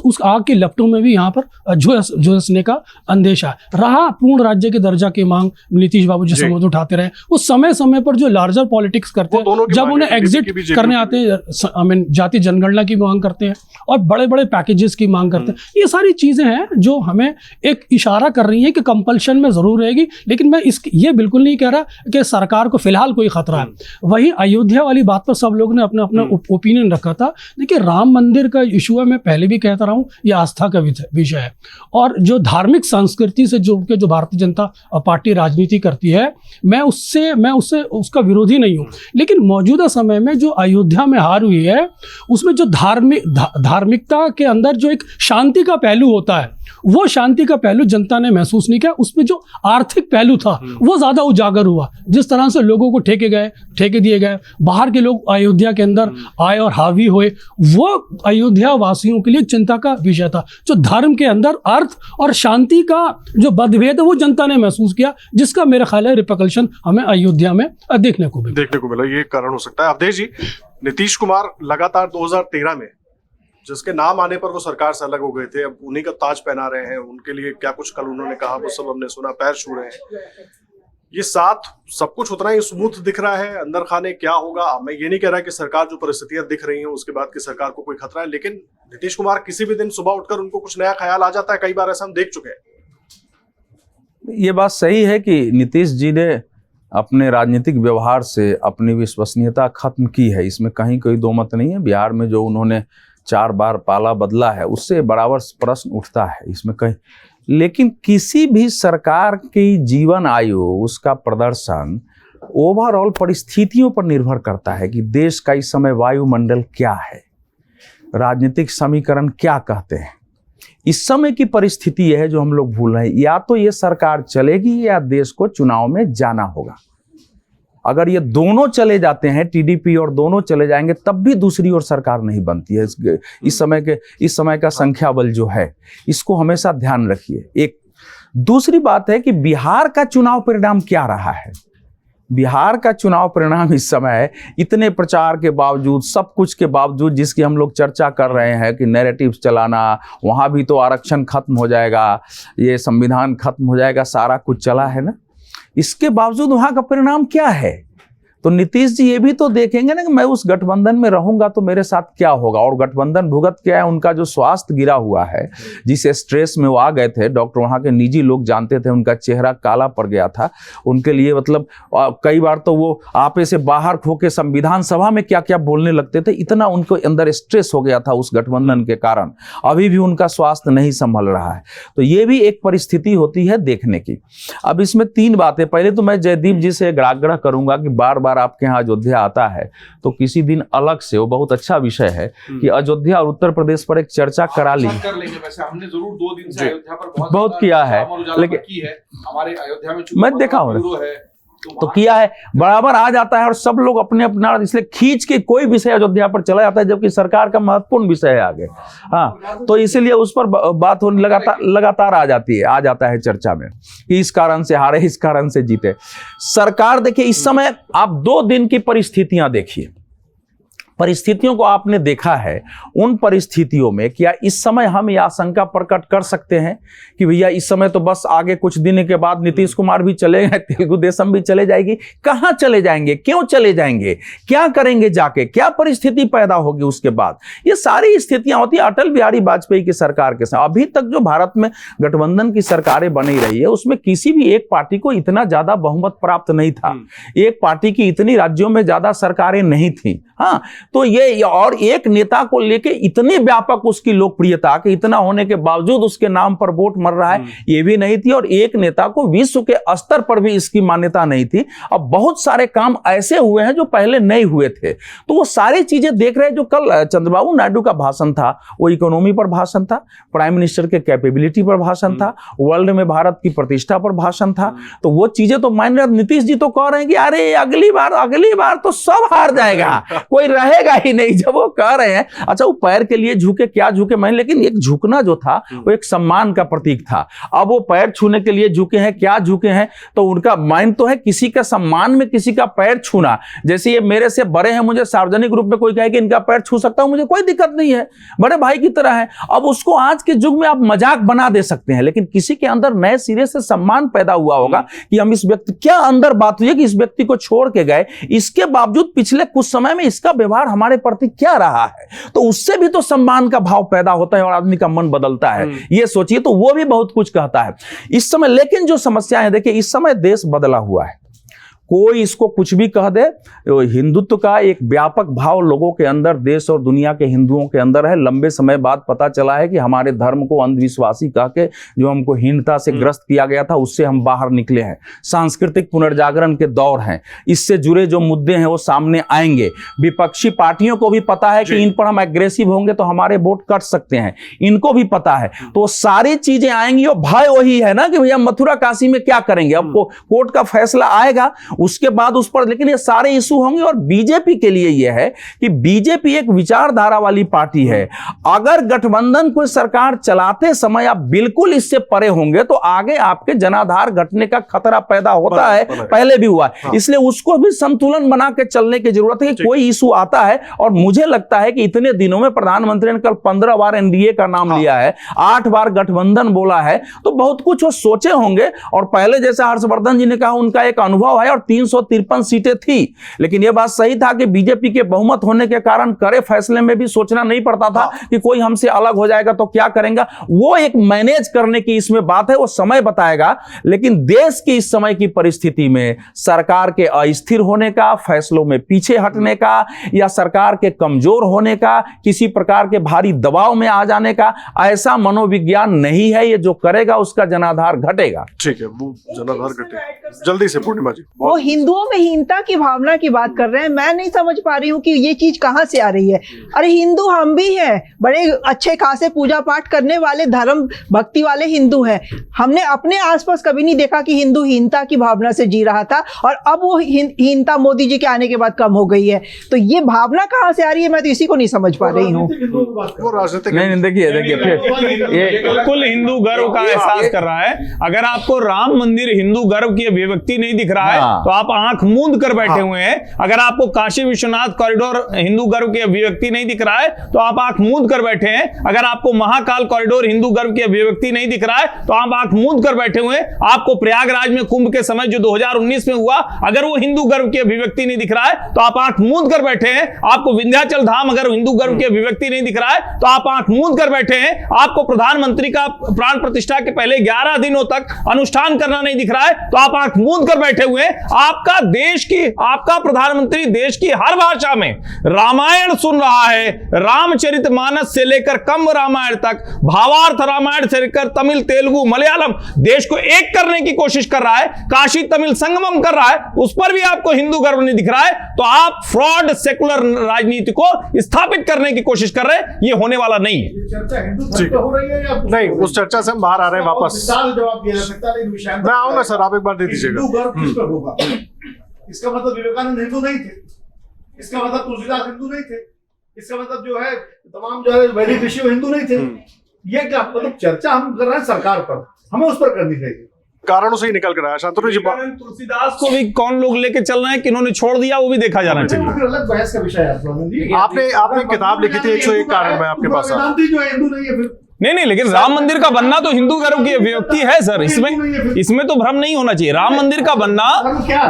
उस आग के लपटों में भी यहाँ पर झुलसने का अंदेशा रहा। पूर्ण राज्य के दर्जा की मांग नीतीश बाबू जी समझ उठाते रहे, वो समय समय पर जो लार्जर पॉलिटिक्स करते हैं, जब उन्हें एग्जिट करने आते हैं, जाति जनगणना की मांग करते हैं और बड़े बड़े पैकेजेस की मांग करते हैं। ये सारी चीजें हैं जो हमें एक इशारा कर रही हैं कि कंपल्शन में जरूर रहेगी। लेकिन मैं ये बिल्कुल नहीं कह रहा कि सरकार को फिलहाल कोई खतरा है। वही अयोध्या वाली बात पर सब लोग ने अपना अपना ओपिनियन रखा था। देखिए, राम मंदिर का इशू है, मैं पहले भी कहता रहा हूँ, ये आस्था का विषय है, और जो धार्मिक संस्कृति से जुड़ के जो भारतीय जनता पार्टी राजनीति करती है, मैं उससे उसका विरोधी नहीं हूँ। लेकिन मौजूदा समय में जो अयोध्या में हार हुई है, उसमें जो धार्मिकता के अंदर जो एक शांति का पहलू होता है, वो शांति का पहलू जनता ने महसूस नहीं किया। उसमें जो आर्थिक पहलू था वो ज्यादा उजागर हुआ। जिस तरह से लोगों को ठेके दिए गए, बाहर के लोग अयोध्या के अंदर आए और हावी हुए, वो अयोध्या वासियों के लिए चिंता का विषय था। जो धर्म के अंदर अर्थ और शांति का जो मतभेद है वो जनता ने महसूस किया, जिसका मेरा ख्याल है रिपकल्शन हमें अयोध्या में देखने को मिला। ये कारण हो सकता है। अवधेश जी, नीतीश कुमार लगातार 2013 में जिसके नाम आने पर वो सरकार से अलग हो गए थे, अब उन्हीं का ताज पहना रहे हैं। उनके लिए क्या कुछ कल उन्होंने कहा वो सब हमने सुना, पैर छू रहे हैं। ये साथ सब कुछ उतना ही स्मूथ दिख रहा है। अंदर खाने क्या होगा, मैं ये नहीं कह रहा कि सरकार जो परिस्थितियां दिख रही हैं उसके बाद की सरकार को कोई खतरा है, लेकिन नीतीश कुमार किसी भी दिन सुबह उठकर उनको कुछ नया ख्याल आ जाता है। कई बार ऐसा हम देख चुके हैं। ये बात सही है कि नीतीश जी ने अपने राजनीतिक व्यवहार से अपनी विश्वसनीयता खत्म की है, इसमें कहीं कोई दो मत नहीं है। बिहार में जो उन्होंने 4 बार पाला बदला है, उससे बराबर प्रश्न उठता है इसमें कहीं। लेकिन किसी भी सरकार की जीवन आयु, उसका प्रदर्शन ओवरऑल परिस्थितियों पर निर्भर करता है कि देश का इस समय वायुमंडल क्या है, राजनीतिक समीकरण क्या कहते हैं। इस समय की परिस्थिति यह है जो हम लोग भूल रहे हैं, या तो ये सरकार चलेगी या देश को चुनाव में जाना होगा। अगर ये दोनों चले जाते हैं, टीडीपी और दोनों चले जाएंगे, तब भी दूसरी ओर सरकार नहीं बनती है। इस समय का संख्या बल जो है, इसको हमेशा ध्यान रखिए। एक दूसरी बात है कि बिहार का चुनाव परिणाम क्या रहा है। बिहार का चुनाव परिणाम इस समय इतने प्रचार के बावजूद, सब कुछ के बावजूद, जिसकी हम लोग चर्चा कर रहे हैं कि नैरेटिव्स चलाना, वहाँ भी तो आरक्षण खत्म हो जाएगा, ये संविधान खत्म हो जाएगा, सारा कुछ चला है ना, इसके बावजूद वहाँ का परिणाम क्या है? तो नीतीश जी ये भी तो देखेंगे ना कि मैं उस गठबंधन में रहूंगा तो मेरे साथ क्या होगा। और गठबंधन भुगत क्या है, उनका जो स्वास्थ्य गिरा हुआ है, जिस स्ट्रेस में वो आ गए थे, डॉक्टर वहाँ के निजी लोग जानते थे, उनका चेहरा काला पड़ गया था। उनके लिए मतलब कई बार तो वो आपे से बाहर खो के संविधान सभा में क्या क्या बोलने लगते थे, इतना उनको अंदर स्ट्रेस हो गया था उस गठबंधन के कारण। अभी भी उनका स्वास्थ्य नहीं संभल रहा है। तो ये भी एक परिस्थिति होती है देखने की। अब इसमें 3 बातें। पहले तो मैं जयदीप जी से आग्रह करूंगा कि बार बार आपके यहाँ अयोध्या आता है तो किसी दिन अलग से, वो बहुत अच्छा विषय है कि अयोध्या और उत्तर प्रदेश पर एक चर्चा करा ली। कर लेंगे, वैसे हमने जरूर 2 दिन से अयोध्या पर बहुत किया है, लेकिन हमारे अयोध्या में मैं देखा हूँ तो किया है, बराबर आ जाता है और सब लोग अपने अपना इसलिए खींच के कोई विषय अयोध्या पर चला जाता है, जबकि सरकार का महत्वपूर्ण विषय है आगे। हाँ, तो इसीलिए उस पर बात होने लगातार आ जाता है चर्चा में कि इस कारण से हारे, इस कारण से जीते। सरकार देखिए इस समय आप 2 दिन की परिस्थितियां देखिए, परिस्थितियों को आपने देखा है। उन परिस्थितियों में क्या इस समय हम यह आशंका प्रकट कर सकते हैं कि भैया इस समय तो बस आगे कुछ दिन के बाद नीतीश कुमार भी चले गए, तेलुगु देशम भी चले जाएगी? कहां चले जाएंगे, क्यों चले जाएंगे, क्या करेंगे जाके, क्या परिस्थिति पैदा होगी उसके बाद? ये सारी स्थितियां होती है अटल बिहारी वाजपेयी की सरकार के साथ। अभी तक जो भारत में गठबंधन की सरकारें बनी रही है उसमें किसी भी एक पार्टी को इतना ज्यादा बहुमत प्राप्त नहीं था, एक पार्टी की इतनी राज्यों में ज्यादा सरकारें नहीं थी। हाँ, तो ये और एक नेता को लेके इतनी व्यापक उसकी लोकप्रियता कि इतना होने के बावजूद उसके नाम पर वोट मर रहा है, ये भी नहीं थी। और एक नेता को विश्व के स्तर पर भी इसकी मान्यता नहीं थी। अब बहुत सारे काम ऐसे हुए हैं जो पहले नहीं हुए थे। तो वो सारी चीजें देख रहे हैं। जो कल चंद्रबाबू नायडू का भाषण था वो इकोनॉमी पर भाषण था, प्राइम मिनिस्टर के कैपेबिलिटी पर भाषण था, वर्ल्ड में भारत की प्रतिष्ठा पर भाषण था। तो वो चीजें तो मान, नीतीश जी तो कह रहे हैं कि अरे अगली बार तो सब हार जाएगा, कोई रहेगा ही नहीं। जब वो कह रहे हैं, अच्छा वो पैर के लिए झुके, क्या झुके मैं, लेकिन एक झुकना जो था वो एक सम्मान का प्रतीक था। अब वो पैर छूने के लिए झुके हैं, क्या झुके हैं? तो उनका माइंड तो है किसी का सम्मान में किसी का पैर छूना। जैसे ये मेरे से बड़े हैं, मुझे सार्वजनिक रूप में कोई कहे कि इनका पैर छू सकता हूं, मुझे कोई दिक्कत नहीं है, बड़े भाई की तरह है। अब उसको आज के युग में आप मजाक बना दे सकते हैं, लेकिन किसी के अंदर नए सिरे से सम्मान पैदा हुआ होगा कि हम इस व्यक्ति, क्या अंदर बात हुई है कि इस व्यक्ति को छोड़ के गए, इसके बावजूद पिछले कुछ समय में इसका व्यवहार हमारे प्रति क्या रहा है, तो उससे भी तो सम्मान का भाव पैदा होता है और आदमी का मन बदलता है। ये सोचिए, तो वो भी बहुत कुछ कहता है इस समय। लेकिन जो समस्या है, देखिए इस समय देश बदला हुआ है, कोई इसको कुछ भी कह दे, हिंदुत्व का एक व्यापक भाव लोगों के अंदर, देश और दुनिया के हिंदुओं के अंदर है। लंबे समय बाद पता चला है कि हमारे धर्म को अंधविश्वासी कह के जो हमको हीनता से ग्रस्त किया गया था उससे हम बाहर निकले हैं। सांस्कृतिक पुनर्जागरण के दौर हैं, इससे जुड़े जो मुद्दे हैं वो सामने आएंगे। विपक्षी पार्टियों को भी पता है कि इन पर हम एग्रेसिव होंगे तो हमारे वोट कट सकते हैं, इनको भी पता है। तो सारी चीजें आएंगी और भय वही है ना कि भैया मथुरा काशी में क्या करेंगे, अब कोर्ट का फैसला आएगा उसके बाद उस पर, लेकिन ये सारे इशू होंगे। और बीजेपी के लिए यह है कि बीजेपी एक विचारधारा वाली पार्टी है। अगर गठबंधन को सरकार चलाते समय आप बिल्कुल इससे परे होंगे तो आगे आपके जनाधार घटने का खतरा पैदा होता है, पहले भी हुआ है। इसलिए उसको भी संतुलन बना के चलने की जरूरत है कि कोई इशू आता है। और मुझे लगता है कि इतने दिनों में प्रधानमंत्री ने कल 15 बार एनडीए का नाम लिया है, 8 बार गठबंधन बोला है, तो बहुत कुछ वो सोचे होंगे। और पहले जैसा हर्षवर्धन जी ने कहा उनका एक अनुभव है और 353 सीटें थी, लेकिन यह बात सही था कि बीजेपी के बहुमत होने के कारण करे फैसले में भी सोचना नहीं पड़ता था कि कोई हमसे अलग हो जाएगा तो क्या करेंगे। वो एक मैनेज करने की इसमें बात है, वो समय बताएगा। लेकिन देश की इस समय की परिस्थिति में सरकार के अस्थिर होने का, फैसलों में पीछे हटने का, या सरकार के कमजोर होने का, किसी प्रकार के भारी दबाव में आ जाने का ऐसा मनोविज्ञान नहीं है। ये जो करेगा उसका जनाधार घटेगा। ठीक है, वो जनाधार घटेगा। जल्दी से पूर्णिमा जी। वो हिंदुओं में हीनता की भावना की बात कर रहे हैं, मैं नहीं समझ पा रही हूँ कि ये चीज कहाँ से आ रही है। अरे हिंदू हम भी हैं, बड़े अच्छे खासे पूजा पाठ करने वाले, धर्म भक्ति वाले हिंदू हैं। हमने अपने आसपास कभी नहीं देखा कि हिंदू हीनता की भावना से जी रहा था और अब वो हीनता मोदी जी के आने के बाद कम हो गई है। तो ये भावना कहाँ से आ रही है, मैं तो इसी को नहीं समझ पा रही हूँ। नहीं, देखिए ये कुल हिंदू गर्व का एहसास कर रहा है। अगर आपको राम मंदिर हिंदू गर्व की अभिव्यक्ति नहीं दिख रहा है तो तो आप आंख मूंद कर बैठे हुए हैं। अगर आपको काशी विश्वनाथ कॉरिडोर हिंदू गर्व की अभिव्यक्ति नहीं दिख रहा है तो आप आंख मूंद कर बैठे हैं। अगर आपको महाकाल कॉरिडोर हिंदू गर्व की अभिव्यक्ति नहीं दिख रहा है तो आप आंख मूंद कर बैठे हुए हैं। आपको प्रयागराज में कुंभ के समय जो 2019 में हुआ अगर वो हिंदू गर्व की अभिव्यक्ति नहीं दिख रहा है तो आप आंख मूंद कर बैठे हैं। आपको विंध्याचल धाम अगर हिंदू गर्व की अभिव्यक्ति नहीं दिख रहा है तो आप आंख मूंद कर बैठे हैं। आपको प्रधानमंत्री का प्राण प्रतिष्ठा के पहले 11 दिनों तक अनुष्ठान करना नहीं दिख रहा है तो आप आंख मूंद कर बैठे हुए हैं। आपका प्रधानमंत्री देश की हर भाषा में रामायण सुन रहा है। रामचरितमानस से लेकर कम्ब रामायण तक, भावार्थ रामायण से लेकर तमिल, तेलुगु, मलयालम, देश को एक करने की कोशिश कर रहा है। काशी तमिल संगमम कर रहा है, उस पर भी आपको हिंदू गर्व नहीं दिख रहा है। तो आप फ्रॉड सेकुलर राजनीति को स्थापित करने की कोशिश कर रहे हैं। ये होने वाला नहीं है। नहीं, उस चर्चा से हम बाहर आ रहे हैं वापस। जवाब दिया जा सकता है। मैं आऊंगा सर, आप एक बार दे दीजिएगा। हिंदू गर्व किस पर होगा? इसका मतलब विवेकानंद हिंदू नहीं थे, इसका मतलब तुलसीदास हिंदू नहीं थे, इसका मतलब जो है तमाम जो है वैदिक ऋषि हिंदू नहीं थे। ये क्या मतलब चर्चा हम कर रहे हैं सरकार पर, हमें उस पर करनी चाहिए। कारणों से ही निकल कर आया। शांतनु जी, तुलसीदास को भी कौन लोग लेके चल रहे हैं, किन्होंने छोड़ दिया, वो भी देखा जाना चाहिए। अलग बहस का विषय है। आपने किताब लिखी थी 101 कारण, मैं आपके पास जो है हिंदू नहीं है फिर नहीं, लेकिन राम मंदिर का बनना तो हिंदू गर्व की अभिव्यक्ति है सर। इसमें तो भ्रम नहीं होना चाहिए। राम मंदिर का बनना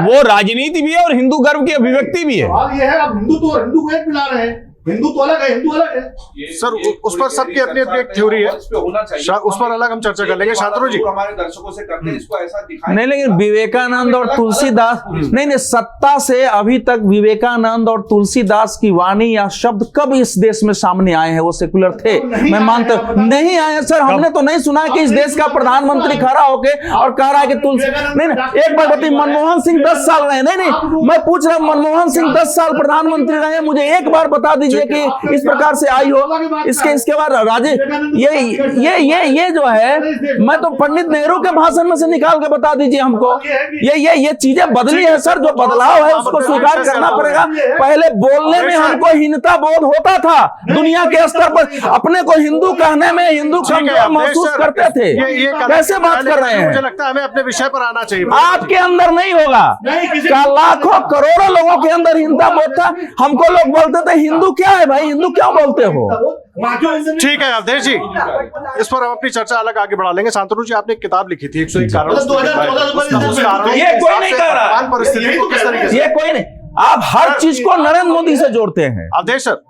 वो राजनीति भी है और हिंदू गर्व की अभिव्यक्ति भी है। ये है, अब हिंदू को एक मिला रहे हैं। हिंदू तो अलग है, हिंदू अलग है सर। उस पर सबकी अपनी अपनी एक थ्योरी है, उस पर अलग हम चर्चा कर लेंगे। शांतनु जी, हमारे दर्शकों से करते हैं इसको ऐसा दिखाएं। नहीं, लेकिन विवेकानंद और तुलसीदास नहीं, सत्ता से अभी तक विवेकानंद और तुलसीदास की वाणी या शब्द कब इस देश में सामने आए हैं? वो सेकुलर थे, मैं मानता हूं। नहीं आए हैं सर, हमने तो नहीं सुना कि इस देश का प्रधानमंत्री खड़ा होके और कह रहा है कि तुलसी नहीं। एक बार बताइए, मनमोहन सिंह 10 साल रहे। नहीं, मैं पूछ रहा हूं, मनमोहन सिंह 10 साल प्रधानमंत्री रहे, मुझे एक बार बता दीजिए कि इस प्रकार से आई हो। इसके बाद राजे ये जो है, मैं तो पंडित नेहरू के भाषण में से निकाल के बता दीजिए हमको। ये चीजें बदली है सर, जो बदलाव है उसको स्वीकार करना पड़ेगा। पहले बोलने में हमको हीनता बोध होता था, दुनिया के स्तर पर अपने को हिंदू कहने में हिंदू कमजोर महसूस करते थे। कैसे बात कर रहे हैं? मुझे लगता है हमें अपने विषय पर आना चाहिए। आपके अंदर नहीं होगा, लाखों करोड़ों लोगों के अंदर हिंदू बोध था। हमको लोग बोलते थे हिंदू क्या है भाई, हिंदू क्यों बोलते हो? ठीक है अवधेश जी, इस पर हम अपनी चर्चा अलग आगे बढ़ा लेंगे। शांतनु जी, आपने एक किताब लिखी थी 101 कारण। ये कोई नहीं कर रहा, परिस्थिति को किस तरीके से, ये कोई नहीं। आप हर चीज को नरेंद्र मोदी से जोड़ते हैं। अवधेश सर,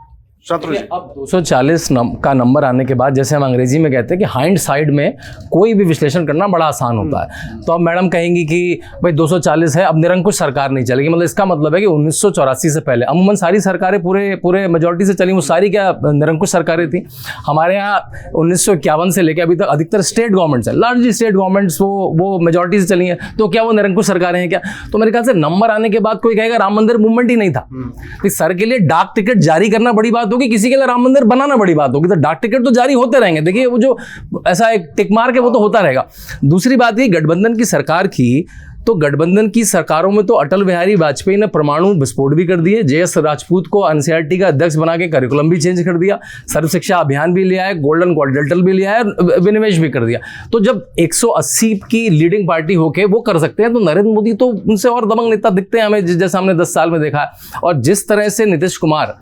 अब 240 का नंबर आने के बाद, जैसे हम अंग्रेजी में कहते हैं कि हाइंड साइड में कोई भी विश्लेषण करना बड़ा आसान होता है। तो अब मैडम कहेंगी कि भाई 240 है, अब निरंकुश सरकार नहीं चलेगी। मतलब इसका मतलब है कि 1984 से पहले अमूमन सारी सरकारें पूरे मेजोरिटी से चली। वो सारी क्या निरंकुश सरकारें थी? हमारे यहाँ 1951 से लेकर अभी तक अधिकतर स्टेट गवर्नमेंट्स है, लार्जली स्टेट गवर्नमेंट्स वो मेजोरिटी से चली हैं। तो क्या वो निरंकुश सरकारें हैं क्या? तो मेरे ख्याल से नंबर आने के बाद कोई कहेगा राम मंदिर मूवमेंट ही नहीं था। तो सर के लिए डाक टिकट जारी करना बड़ी बात होगी, किसी के लिए राम मंदिर बनाना बड़ी बात होगी। तो डाक टिकट तो जारी होते रहेंगे। देखिए, वो जो ऐसा एक टिक मार्क है वो तो होता रहेगा। दूसरी बात ये, गठबंधन की सरकार की, तो गठबंधन की सरकारों में तो अटल बिहारी वाजपेयी ने परमाणु विस्फोट भी कर दिए, JS राजपूत को NCERT का अध्यक्ष बना के करिकुलम भी चेंज कर दिया, सर्व शिक्षा अभियान भी लिया है, गोल्डन क्वाड्रिलेटरल भी लिया है, विनिवेश भी कर दिया। तो जब 180 की लीडिंग पार्टी होके वो कर सकते हैं, तो नरेंद्र मोदी तो उनसे और दबंग नेता दिखते हैं हमें, जैसा हमने 10 साल में देखा है। और जिस तरह से नीतीश कुमार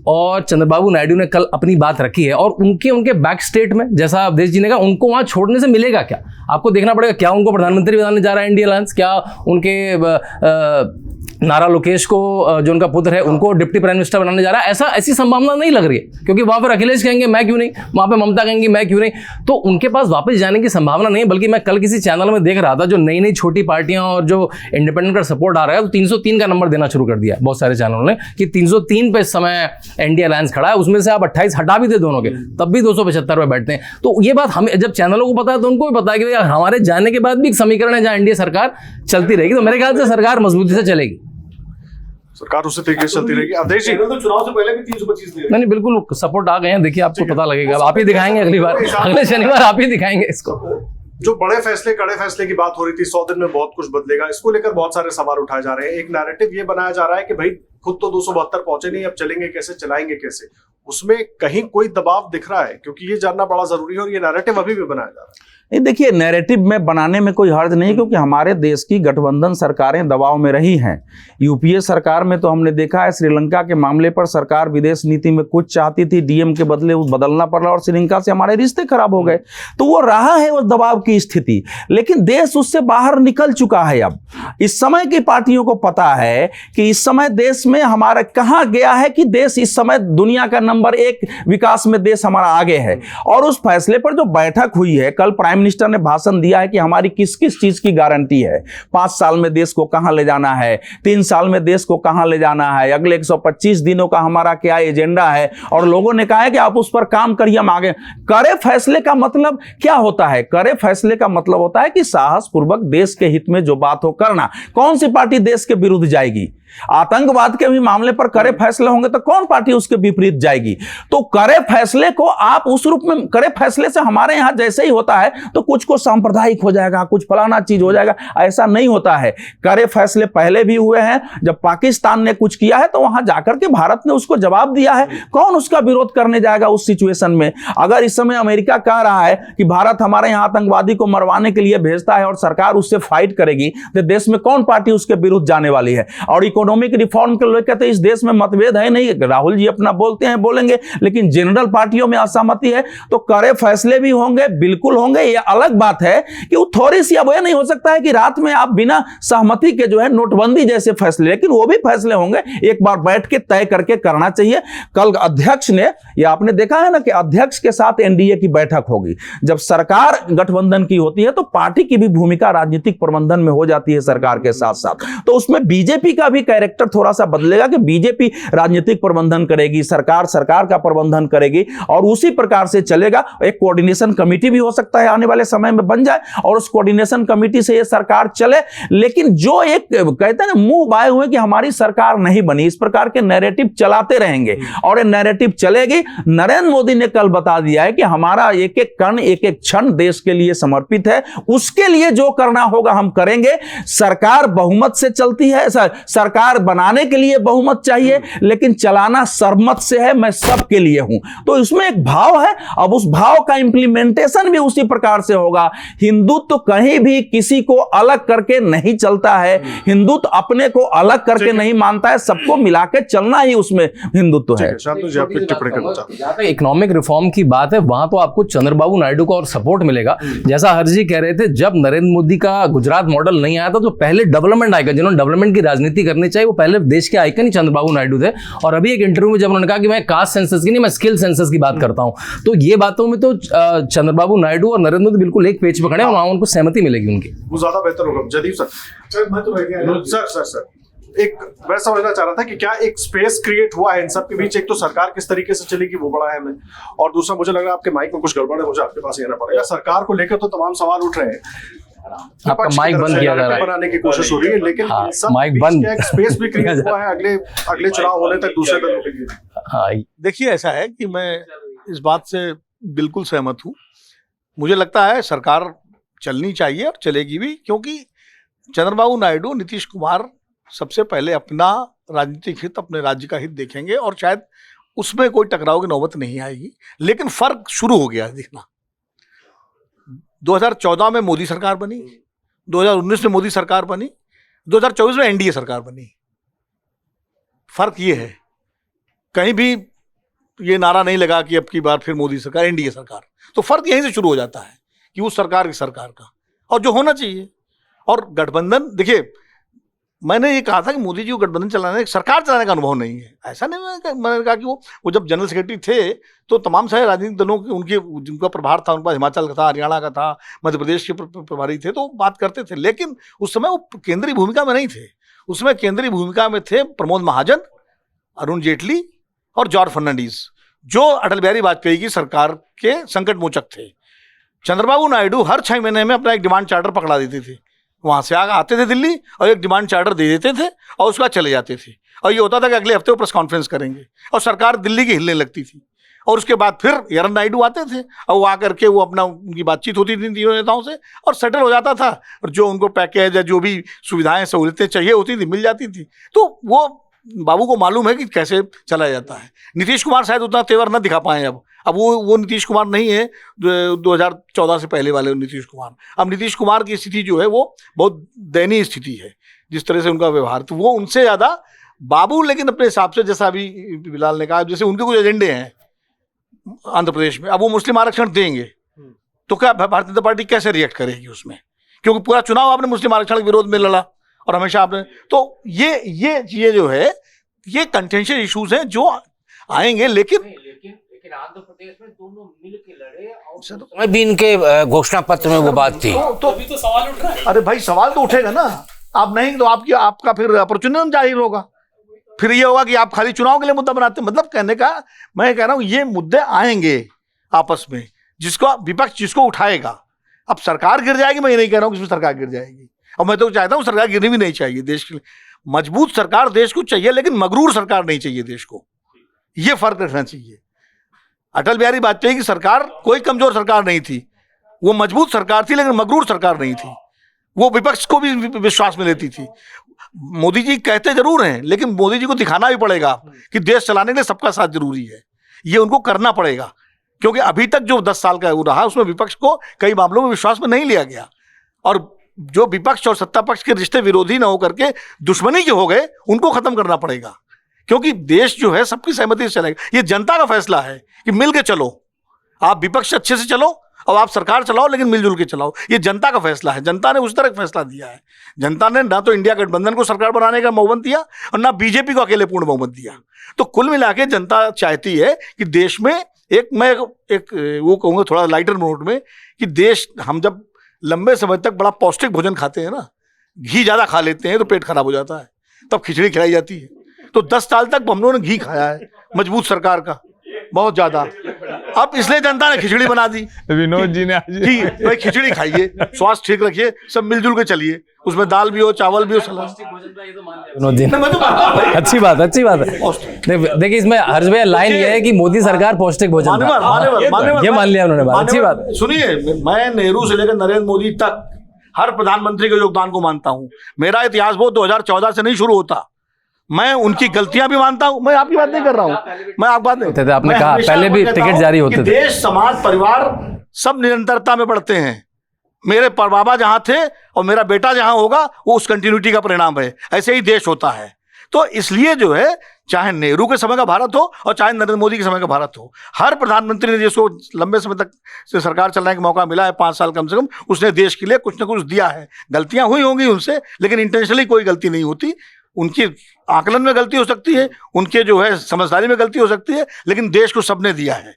और चंद्रबाबू नायडू ने कल अपनी बात रखी है, और उनके बैक स्टेट में, जैसा अवधेश जी ने कहा, उनको वहां छोड़ने से मिलेगा क्या? आपको देखना पड़ेगा। क्या उनको प्रधानमंत्री बनाने जा रहा है इंडिया अलायंस? क्या उनके नारा लोकेश को, जो उनका पुत्र है, उनको डिप्टी प्राइम मिनिस्टर बनाने जा रहा है? ऐसी संभावना नहीं लग रही है, क्योंकि वहां पर अखिलेश कहेंगे मैं क्यों नहीं, वहां पर ममता कहेंगी मैं क्यों नहीं। तो उनके पास वापस जाने की संभावना नहीं है। बल्कि मैं कल किसी चैनल में देख रहा था, जो नई नई छोटी पार्टियां और जो इंडिपेंडेंट का सपोर्ट आ रहा है, तो 303 का नंबर देना शुरू कर दिया है बहुत सारे चैनलों ने, कि 303 पे इस समय एनडीए अलायंस खड़ा है। उसमें से आप 28 हटा भी दे दोनों के, तब भी 275 पे बैठते हैं। तो ये बात हमें, जब चैनलों को पता है तो उनको भी पता है कि हमारे जाने के बाद भी एक समीकरण है जहां एनडीए सरकार चलती रहेगी। तो मेरे ख्याल से सरकार मजबूती से चलेगी, सरकार उसी तरीके से चलती रहेगी। अवधेश जी, तो चुनाव से पहले भी 325 नहीं बिल्कुल सपोर्ट आ गए हैं। देखिए, आपको पता लगेगा, आप ही दिखाएंगे अगली बार, अगले शनिवार आप ही दिखाएंगे इसको। जो बड़े फैसले, कड़े फैसले की बात हो रही थी, 100 दिन में बहुत कुछ बदलेगा, इसको लेकर बहुत सारे सवाल उठाए जा रहे हैं। एक नैरेटिव ये बनाया जा रहा है कि भाई खुद तो 272 पहुंचे नहीं, अब चलेंगे कैसे, चलाएंगे कैसे। उसमें कहीं कोई दबाव दिख रहा है? क्योंकि ये जानना बड़ा जरूरी है और ये नैरेटिव अभी भी बनाया जा रहा है। नहीं, देखिए, नैरेटिव में बनाने में कोई हर्ज नहीं, क्योंकि हमारे देश की गठबंधन सरकारें दबाव में रही हैं। यूपीए सरकार में तो हमने देखा है, श्रीलंका के मामले पर सरकार विदेश नीति में कुछ चाहती थी, डीएम के बदले बदलना पड़ा और श्रीलंका से हमारे रिश्ते खराब हो गए। तो वो रहा है उस दबाव की स्थिति, लेकिन देश उससे बाहर निकल चुका है। अब इस समय की पार्टियों को पता है कि इस समय देश में हमारा कहाँ गया है, कि देश इस समय दुनिया का नंबर 1 विकास में देश हमारा आगे है। और उस फैसले पर जो बैठक हुई है, कल प्राइम मिनिस्टर ने भाषण दिया है कि हमारी किस किस चीज की गारंटी है, 5 साल में देश को कहां ले जाना है, 3 साल में देश को कहां ले जाना है, अगले 125 दिनों का हमारा क्या एजेंडा है। और लोगों ने कहा है कि आप उस पर काम करिए, हम आगे करे। फैसले का मतलब क्या होता है? करे फैसले का मतलब होता है कि साहसपूर्वक देश के हित में जो बात हो करना। कौन सी पार्टी देश के विरुद्ध जाएगी? आतंकवाद के भी मामले पर करे फैसले होंगे तो कौन पार्टी उसके विपरीत जाएगी? तो करे फैसले को आप उस रूप में, करे फैसले से हमारे यहां जैसे ही होता है तो कुछ को सांप्रदायिक हो जाएगा, कुछ फलाना चीज हो जाएगा, ऐसा नहीं होता है। करे फैसले पहले भी हुए हैं। जब पाकिस्तान ने कुछ किया है तो वहां जाकर के भारत ने उसको जवाब दिया है। कौन उसका विरोध करने जाएगा उस सिचुएशन में? अगर इस समय अमेरिका कह रहा है कि भारत हमारे यहां आतंकवादी को मरवाने के लिए भेजता है और सरकार उससे फाइट करेगी, तो देश में कौन पार्टी उसके विरुद्ध जाने वाली है? और इकोनॉमिक रिफॉर्म के लेकर तो इस देश में मतभेद है नहीं। राहुल जी अपना बोलते हैं, बोलेंगे, लेकिन जनरल पार्टियों में असहमति है। तो करे फैसले भी होंगे, बिल्कुल होंगे। ये अलग बात है कि वो थोड़ी सी, अब यह नहीं हो सकता है कि रात में आप बिना सहमति के जो है नोटबंदी जैसे फैसले, लेकिन वो भी फैसले होंगे, एक बार बैठ के तय करके करना चाहिए। कल अध्यक्ष ने, ये आपने देखा है ना कि अध्यक्ष के साथ एनडीए की बैठक होगी। जब सरकार गठबंधन की होती है तो पार्टी की भी भूमिका राजनीतिक प्रबंधन में हो जाती है सरकार के साथ साथ। तो उसमें बीजेपी का भी कैरेक्टर थोड़ा सा बदलेगा कि बीजेपी राजनीतिक प्रबंधन करेगी, सरकार का प्रबंधन करेगी, और उसी प्रकार से चलेगा। एक कोऑर्डिनेशन कमेटी भी हो सकता है आने वाले समय में बन जाए और उस कोऑर्डिनेशन कमेटी से ये सरकार चले। लेकिन जो एक कहते हैं ना, मुंह बाए हुए कि हमारी सरकार नहीं बनी, इस प्रकार के नैरेटिव चलाते रहेंगे और ये नैरेटिव चलेगी। नरेंद्र मोदी ने कल बता दिया है कि हमारा एक एक कण, एक एक क्षण देश के लिए समर्पित है। उसके लिए जो करना होगा हम करेंगे। सरकार बहुमत से चलती है, सरकार बनाने के लिए बहुमत चाहिए, लेकिन चलाना सर्वमत से है, मैं सबके लिए हूं। तो इसमें एक भाव है। अब उस भाव का इंप्लीमेंटेशन भी उसी प्रकार से होगा। हिंदुत्व तो कहीं भी किसी को अलग करके नहीं चलता है। हिंदुत्व तो अपने को अलग करके नहीं मानता है, सबको मिला के चलना ही उसमें हिंदुत्व है। इकोनॉमिक रिफॉर्म की बात है, वहां तो आपको चंद्रबाबू नायडू का और सपोर्ट मिलेगा। जैसा हरजी कह रहे थे, जब नरेंद्र मोदी का गुजरात मॉडल नहीं आया था तो पहले डेवलपमेंट आइकन, जिन्होंने डेवलपमेंट की राजनीति करनी चाहिए, वो पहले देश के आइकन ही चंद्रबाबू नायडू थे। और अभी एक इंटरव्यू में जब उन्होंने कहा कि मैं कास्ट सेंसस की नहीं, मैं स्किल सेंसस की बात करता हूं, तो ये बातों में तो चंद्रबाबू नायडू और नरेंद्र मोदी बिल्कुल एक पेज पर खड़े हैं और वहां उनको सहमति मिलेगी उनकी। वो ज्यादा बेहतर होगा। जदीप सर, एक मैं समझना चाह रहा था कि क्या एक स्पेस क्रिएट हुआ है इन सब के बीच? एक तो सरकार किस तरीके से चलेगी वो बड़ा है, और दूसरा मुझे लग रहा है आपके माइक में कुछ गड़बड़ है, मुझे आपके पास आना पड़ेगा। सरकार को लेकर तो तमाम सवाल उठ रहे हैं, आपका माइक बंद किया जा रहा है, बनाने की कोशिश हो रही है, लेकिन माइक बंद, एक स्पेस भी क्रिएट हुआ है अगले चुनाव होने तक दूसरे दलों के लिए। देखिए, ऐसा है कि मैं इस बात से बिल्कुल सहमत हूँ। मुझे लगता है सरकार चलनी चाहिए और चलेगी भी, क्योंकि चंद्रबाबू नायडू, नीतीश कुमार सबसे पहले अपना राजनीतिक हित, अपने राज्य का हित देखेंगे और शायद उसमें कोई टकराव की नौबत नहीं आएगी। लेकिन फर्क शुरू हो गया है दिखना। 2014 में मोदी सरकार बनी, 2019 में मोदी सरकार बनी, 2024 में एनडीए सरकार बनी। फर्क ये है, कहीं भी ये नारा नहीं लगा कि अब की बार फिर मोदी सरकार, एनडीए सरकार। तो फर्क यहीं से शुरू हो जाता है कि उस सरकार की सरकार का और जो होना चाहिए। और गठबंधन, देखिए, मैंने ये कहा था कि मोदी जी को गठबंधन चलाने, सरकार चलाने का अनुभव नहीं है। ऐसा नहीं, मैंने कहा कि वो जब जनरल सेक्रेटरी थे तो तमाम सारे राजनीतिक दलों के जिनका प्रभार था, उनके पास हिमाचल का था, हरियाणा का था, मध्य प्रदेश के प्रभारी थे, तो बात करते थे। लेकिन उस समय वो केंद्रीय भूमिका में नहीं थे। उसमें केंद्रीय भूमिका में थे प्रमोद महाजन, अरुण जेटली और जॉर्ज फर्नांडीज, जो अटल बिहारी वाजपेयी की सरकार के संकट मोचक थे। चंद्रबाबू नायडू हर 6 महीने में अपना एक डिमांड चार्टर पकड़ा देते थे, वहाँ से आते थे दिल्ली और एक डिमांड चार्टर दे देते थे और उसके बाद चले जाते थे। और ये होता था कि अगले हफ्ते वो प्रेस कॉन्फ्रेंस करेंगे और सरकार दिल्ली की हिलने लगती थी। और उसके बाद फिर एरन नायडू आते थे और वो आकर के वो अपना, उनकी बातचीत होती थी तीनों नेताओं से और सेटल हो जाता था। और जो उनको पैकेज या जो भी सुविधाएं सहूलियतें चाहिए होती थी मिल जाती थी। तो वो बाबू को मालूम है कि कैसे चलाया जाता है। नीतीश कुमार शायद उतना तेवर न दिखा पाए अब वो नीतीश कुमार नहीं है 2014 से पहले वाले नीतीश कुमार। अब नीतीश कुमार की स्थिति जो है वो बहुत दयनीय स्थिति है, जिस तरह से उनका व्यवहार, तो वो उनसे ज़्यादा बाबू, लेकिन अपने हिसाब से जैसा अभी बिलाल ने कहा, जैसे उनके कुछ एजेंडे हैं आंध्र प्रदेश में, अब वो मुस्लिम आरक्षण देंगे तो क्या भारतीय जनता पार्टी कैसे रिएक्ट करेगी उसमें, क्योंकि पूरा चुनाव आपने मुस्लिम आरक्षण के विरोध में लड़ा और हमेशा आपने, तो ये चीजें जो है ये कंटेंशियल इश्यूज हैं जो आएंगे। लेकिन आंध्र प्रदेश में दोनों मिल के लड़े और भी इनके घोषणा पत्र में वो बात थी। तो अभी तो सवाल उठ रहा है। अरे भाई सवाल तो उठेगा ना, आप नहीं तो आपका फिर अपॉर्चुनिज्म जाहिर होगा, फिर ये होगा कि आप खाली चुनाव के लिए मुद्दा बनाते हैं। मतलब कहने का मैं कह रहा हूं ये मुद्दे आएंगे आपस में, जिसको विपक्ष जिसको उठाएगा। अब सरकार गिर जाएगी, मैं ये नहीं कह रहा हूं कि इसमें सरकार गिर जाएगी, और मैं तो चाहता हूं सरकार गिरनी भी नहीं चाहिए देश के लिए। मजबूत सरकार देश को चाहिए, लेकिन मगरूर सरकार नहीं चाहिए देश को, ये फर्क रखना चाहिए। अटल बिहारी वाजपेयी की सरकार कोई कमजोर सरकार नहीं थी, वो मजबूत सरकार थी, लेकिन मगरूर सरकार नहीं थी, वो विपक्ष को भी विश्वास में लेती थी। मोदी जी कहते जरूर हैं, लेकिन मोदी जी को दिखाना भी पड़ेगा कि देश चलाने के लिए सबका साथ जरूरी है, ये उनको करना पड़ेगा। क्योंकि अभी तक जो 10 साल का रहा उसमें विपक्ष को कई मामलों में विश्वास में नहीं लिया गया, और जो विपक्ष और सत्ता पक्ष के रिश्ते विरोधी न होकर के दुश्मनी के हो गए, उनको खत्म करना पड़ेगा। क्योंकि देश जो है सबकी सहमति से चलेगा, ये जनता का फैसला है कि मिल के चलो, आप विपक्ष अच्छे से चलो और आप सरकार चलाओ, लेकिन मिलजुल के चलाओ, ये जनता का फैसला है। जनता ने उस तरह का फैसला दिया है। जनता ने ना तो इंडिया गठबंधन को सरकार बनाने का बहुमत दिया और ना बीजेपी को अकेले पूर्ण बहुमत दिया। तो कुल मिला के जनता चाहती है कि देश में मैं वो कहूँगा थोड़ा लाइटर नोट में, कि देश, हम जब लंबे समय तक बड़ा पौष्टिक भोजन खाते हैं ना, घी ज़्यादा खा लेते हैं तो पेट खराब हो जाता है, तब खिचड़ी खिलाई जाती है। तो 10 साल तक हम लोगों ने घी खाया है मजबूत सरकार का, बहुत ज्यादा। अब इसलिए जनता ने खिचड़ी बना दी। विनोद जी ने आज भाई खिचड़ी खाइए, स्वास्थ्य ठीक रखिए, सब मिलजुल के चलिए, उसमें दाल भी हो, चावल भी हो, सलाद। विनोद जी अच्छी बात है। देखिए इसमें हर्ष भैया लाइन ये है कि मोदी सरकार पौष्टिक भोजन ये मान लिया उन्होंने, अच्छी बात। सुनिए, मैं नेहरू से लेकर नरेंद्र मोदी तक हर प्रधानमंत्री के योगदान को मानता हूँ। मेरा इतिहास वो 2014 से नहीं शुरू होता, मैं उनकी गलतियां भी मानता हूं। मैं आपकी बात नहीं कर रहा हूं, मैं आप बात नहीं थे, आपने कहा पहले भी टिकट जारी होते थे। देश, समाज, परिवार सब निरंतरता में बढ़ते हैं। मेरे परबाबा जहां थे और मेरा बेटा जहां होगा, वो उस कंटिन्यूटी का परिणाम है। ऐसे ही देश होता है। तो इसलिए जो है, चाहे नेहरू के समय का भारत हो और चाहे नरेंद्र मोदी के समय का भारत हो, हर प्रधानमंत्री ने जिसको लंबे समय तक से सरकार चलाने का मौका मिला है, 5 साल कम से कम, उसने देश के लिए कुछ ना कुछ दिया है। गलतियां हुई होंगी उनसे, लेकिन इंटेंशनली कोई गलती नहीं होती। उनकी आकलन में गलती हो सकती है, उनके जो है समझदारी में गलती हो सकती है, लेकिन देश को सबने दिया है।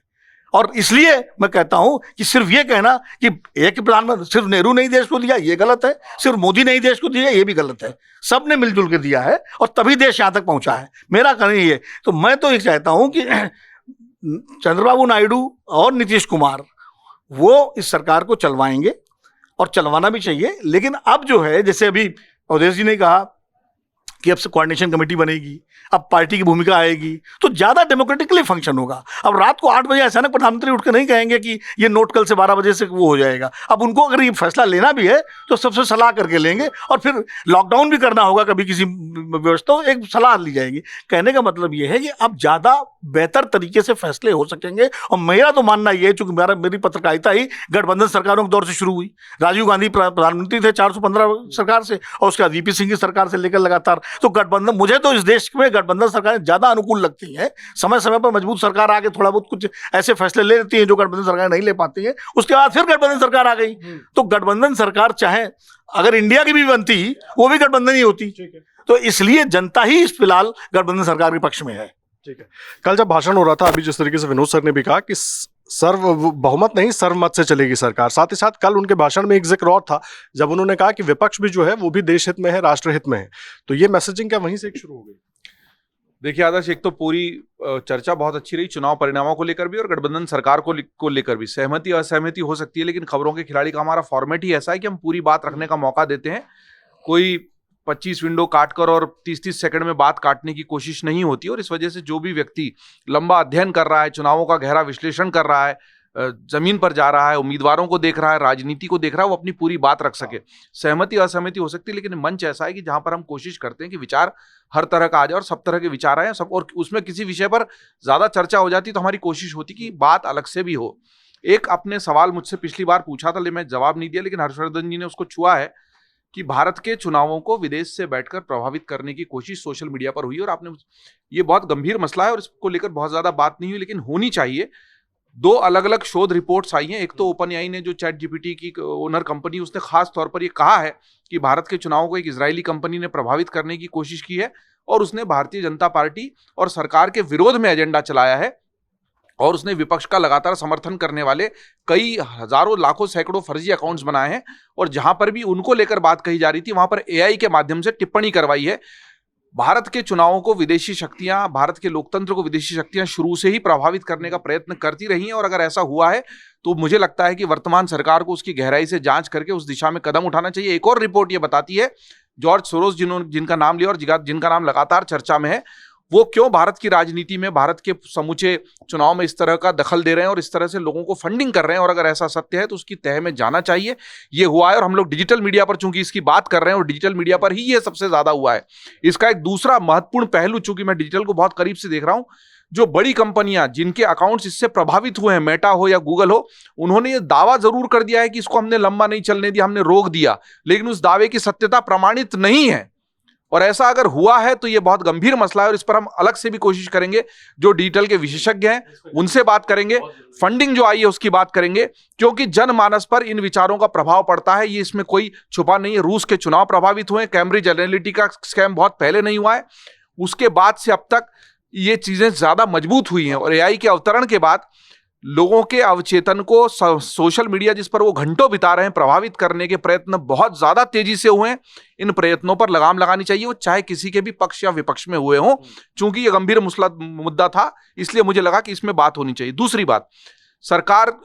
और इसलिए मैं कहता हूं कि सिर्फ ये कहना कि एक प्रधानमंत्री, सिर्फ नेहरू ने ही देश को दिया, ये गलत है। सिर्फ मोदी ने ही देश को दिया, ये भी गलत है। सबने मिलजुल के दिया है और तभी देश यहां तक पहुंचा है। मेरा कहना ये, तो मैं तो ये चाहता हूं कि चंद्रबाबू नायडू और नीतीश कुमार वो इस सरकार को चलवाएंगे और चलवाना भी चाहिए। लेकिन अब जो है, जैसे अभी अवधेश जी ने कहा कि अब से कोऑर्डिनेशन कमेटी बनेगी, अब पार्टी की भूमिका आएगी, तो ज़्यादा डेमोक्रेटिकली फंक्शन होगा। अब रात को 8 बजे अचानक प्रधानमंत्री उठ के नहीं कहेंगे कि ये नोट कल से 12 बजे से वो हो जाएगा। अब उनको अगर ये फैसला लेना भी है तो सबसे सलाह करके लेंगे, और फिर लॉकडाउन भी करना होगा कभी किसी व्यवस्था, एक सलाह ली जाएगी। कहने का मतलब ये है कि अब ज़्यादा बेहतर तरीके से फैसले हो सकेंगे। और मेरा तो मानना ये है, चूँकि मेरी पत्रकारिता ही गठबंधन सरकारों के दौर से शुरू हुई। राजीव गांधी प्रधानमंत्री थे 415 सरकार से, और उसके बाद वीपी सिंह की सरकार से लेकर लगातार। तो गठबंधन, मुझे तो इस देश में गठबंधन सरकारें ज्यादा अनुकूल लगती हैं। समय समय पर मजबूत सरकार आके थोड़ा बहुत कुछ ऐसे फैसले ले लेती हैं जो गठबंधन सरकार नहीं ले पाती है। उसके बाद फिर गठबंधन सरकार आ गई, तो गठबंधन सरकार चाहे अगर इंडिया की भी बनती, वो भी गठबंधन ही होती। तो इसलिए जनता ही इस फिलहाल गठबंधन सरकार के पक्ष में है। ठीक है। कल जब भाषण हो रहा था, अभी जिस तरीके से विनोद सर ने भी कहा कि सर्व बहुमत नहीं सर्वमत से चलेगी सरकार, साथ ही साथ कल उनके भाषण में एक जिक्र और था जब उन्होंने कहा कि विपक्ष भी जो है वो भी देश हित में है, राष्ट्र हित में है। तो ये मैसेजिंग क्या वहीं से एक शुरू हो गई? देखिए आदर्श, एक तो पूरी चर्चा बहुत अच्छी रही चुनाव परिणामों को लेकर भी और गठबंधन सरकार को लेकर भी। सहमति असहमति हो सकती है, लेकिन खबरों के खिलाड़ी का हमारा फॉर्मेट ही ऐसा है कि हम पूरी बात रखने का मौका देते हैं। कोई 25 विंडो काटकर और 30-30 सेकंड में बात काटने की कोशिश नहीं होती। और इस वजह से जो भी व्यक्ति लंबा अध्ययन कर रहा है, चुनावों का गहरा विश्लेषण कर रहा है, जमीन पर जा रहा है, उम्मीदवारों को देख रहा है, राजनीति को देख रहा है, वो अपनी पूरी बात रख सके। सहमति असहमति हो सकती है, लेकिन मंच ऐसा है कि जहां पर हम कोशिश करते हैं कि विचार हर तरह का आ जाए और सब तरह के विचार आए सब, और उसमें किसी विषय पर ज्यादा चर्चा हो जाती तो हमारी कोशिश होती कि बात अलग से भी हो। एक आपने सवाल मुझसे पिछली बार पूछा था, लेकिन मैं जवाब नहीं दिया, लेकिन हर्षवर्धन जी ने उसको छुआ है कि भारत के चुनावों को विदेश से बैठकर प्रभावित करने की कोशिश सोशल मीडिया पर हुई, और आपने, ये बहुत गंभीर मसला है और इसको लेकर बहुत ज्यादा बात नहीं हुई, लेकिन होनी चाहिए। 2 अलग अलग शोध रिपोर्ट्स आई हैं। एक तो ओपन एआई ने, जो चैट जीपीटी की ओनर कंपनी, उसने खास तौर पर ये कहा है कि भारत के चुनावों को एक इजरायली कंपनी ने प्रभावित करने की कोशिश की है, और उसने भारतीय जनता पार्टी और सरकार के विरोध में एजेंडा चलाया है, और उसने विपक्ष का लगातार समर्थन करने वाले कई हजारों लाखों सैकड़ों फर्जी अकाउंट्स बनाए हैं, और जहां पर भी उनको लेकर बात कही जा रही थी वहां पर एआई के माध्यम से टिप्पणी करवाई है। भारत के चुनावों को विदेशी शक्तियां, भारत के लोकतंत्र को विदेशी शक्तियां शुरू से ही प्रभावित करने का प्रयत्न करती रही हैं, और अगर ऐसा हुआ है तो मुझे लगता है कि वर्तमान सरकार को उसकी गहराई से जांच करके उस दिशा में कदम उठाना चाहिए। एक और रिपोर्ट ये बताती है, जॉर्ज सोरोस जिनका नाम लिया और जिनका नाम लगातार चर्चा में है, वो क्यों भारत की राजनीति में, भारत के समूचे चुनाव में इस तरह का दखल दे रहे हैं और इस तरह से लोगों को फंडिंग कर रहे हैं, और अगर ऐसा सत्य है तो उसकी तह में जाना चाहिए। ये हुआ है, और हम लोग डिजिटल मीडिया पर चूंकि इसकी बात कर रहे हैं और डिजिटल मीडिया पर ही ये सबसे ज्यादा हुआ है। इसका एक दूसरा महत्वपूर्ण पहलू, चूंकि मैं डिजिटल को बहुत करीब से देख रहा हूं, जो बड़ी कंपनियां जिनके अकाउंट्स इससे प्रभावित हुए हैं, मेटा हो या गूगल हो, उन्होंने ये दावा जरूर कर दिया है कि इसको हमने लंबा नहीं चलने दिया, हमने रोक दिया, लेकिन उस दावे की सत्यता प्रमाणित नहीं है। और ऐसा अगर हुआ है तो ये बहुत गंभीर मसला है, और इस पर हम अलग से भी कोशिश करेंगे। जो डिजिटल के विशेषज्ञ हैं उनसे बात करेंगे, फंडिंग जो आई है उसकी बात करेंगे, क्योंकि जनमानस पर इन विचारों का प्रभाव पड़ता है, ये इसमें कोई छुपा नहीं है। रूस के चुनाव प्रभावित हुए, कैम्ब्रिज एनालिटिका स्कैम बहुत पहले नहीं हुआ है, उसके बाद से अब तक ये चीजें ज्यादा मजबूत हुई हैं, और एआई के अवतरण के बाद लोगों के अवचेतन को सोशल मीडिया जिस पर वो घंटों बिता रहे हैं प्रभावित करने के प्रयत्न बहुत ज्यादा तेजी से हुए हैं। इन प्रयत्नों पर लगाम लगानी चाहिए, वो चाहे किसी के भी पक्ष या विपक्ष में हुए हों। चूंकि ये गंभीर मुद्दा था, इसलिए मुझे लगा कि इसमें बात होनी चाहिए। दूसरी बात, सरकार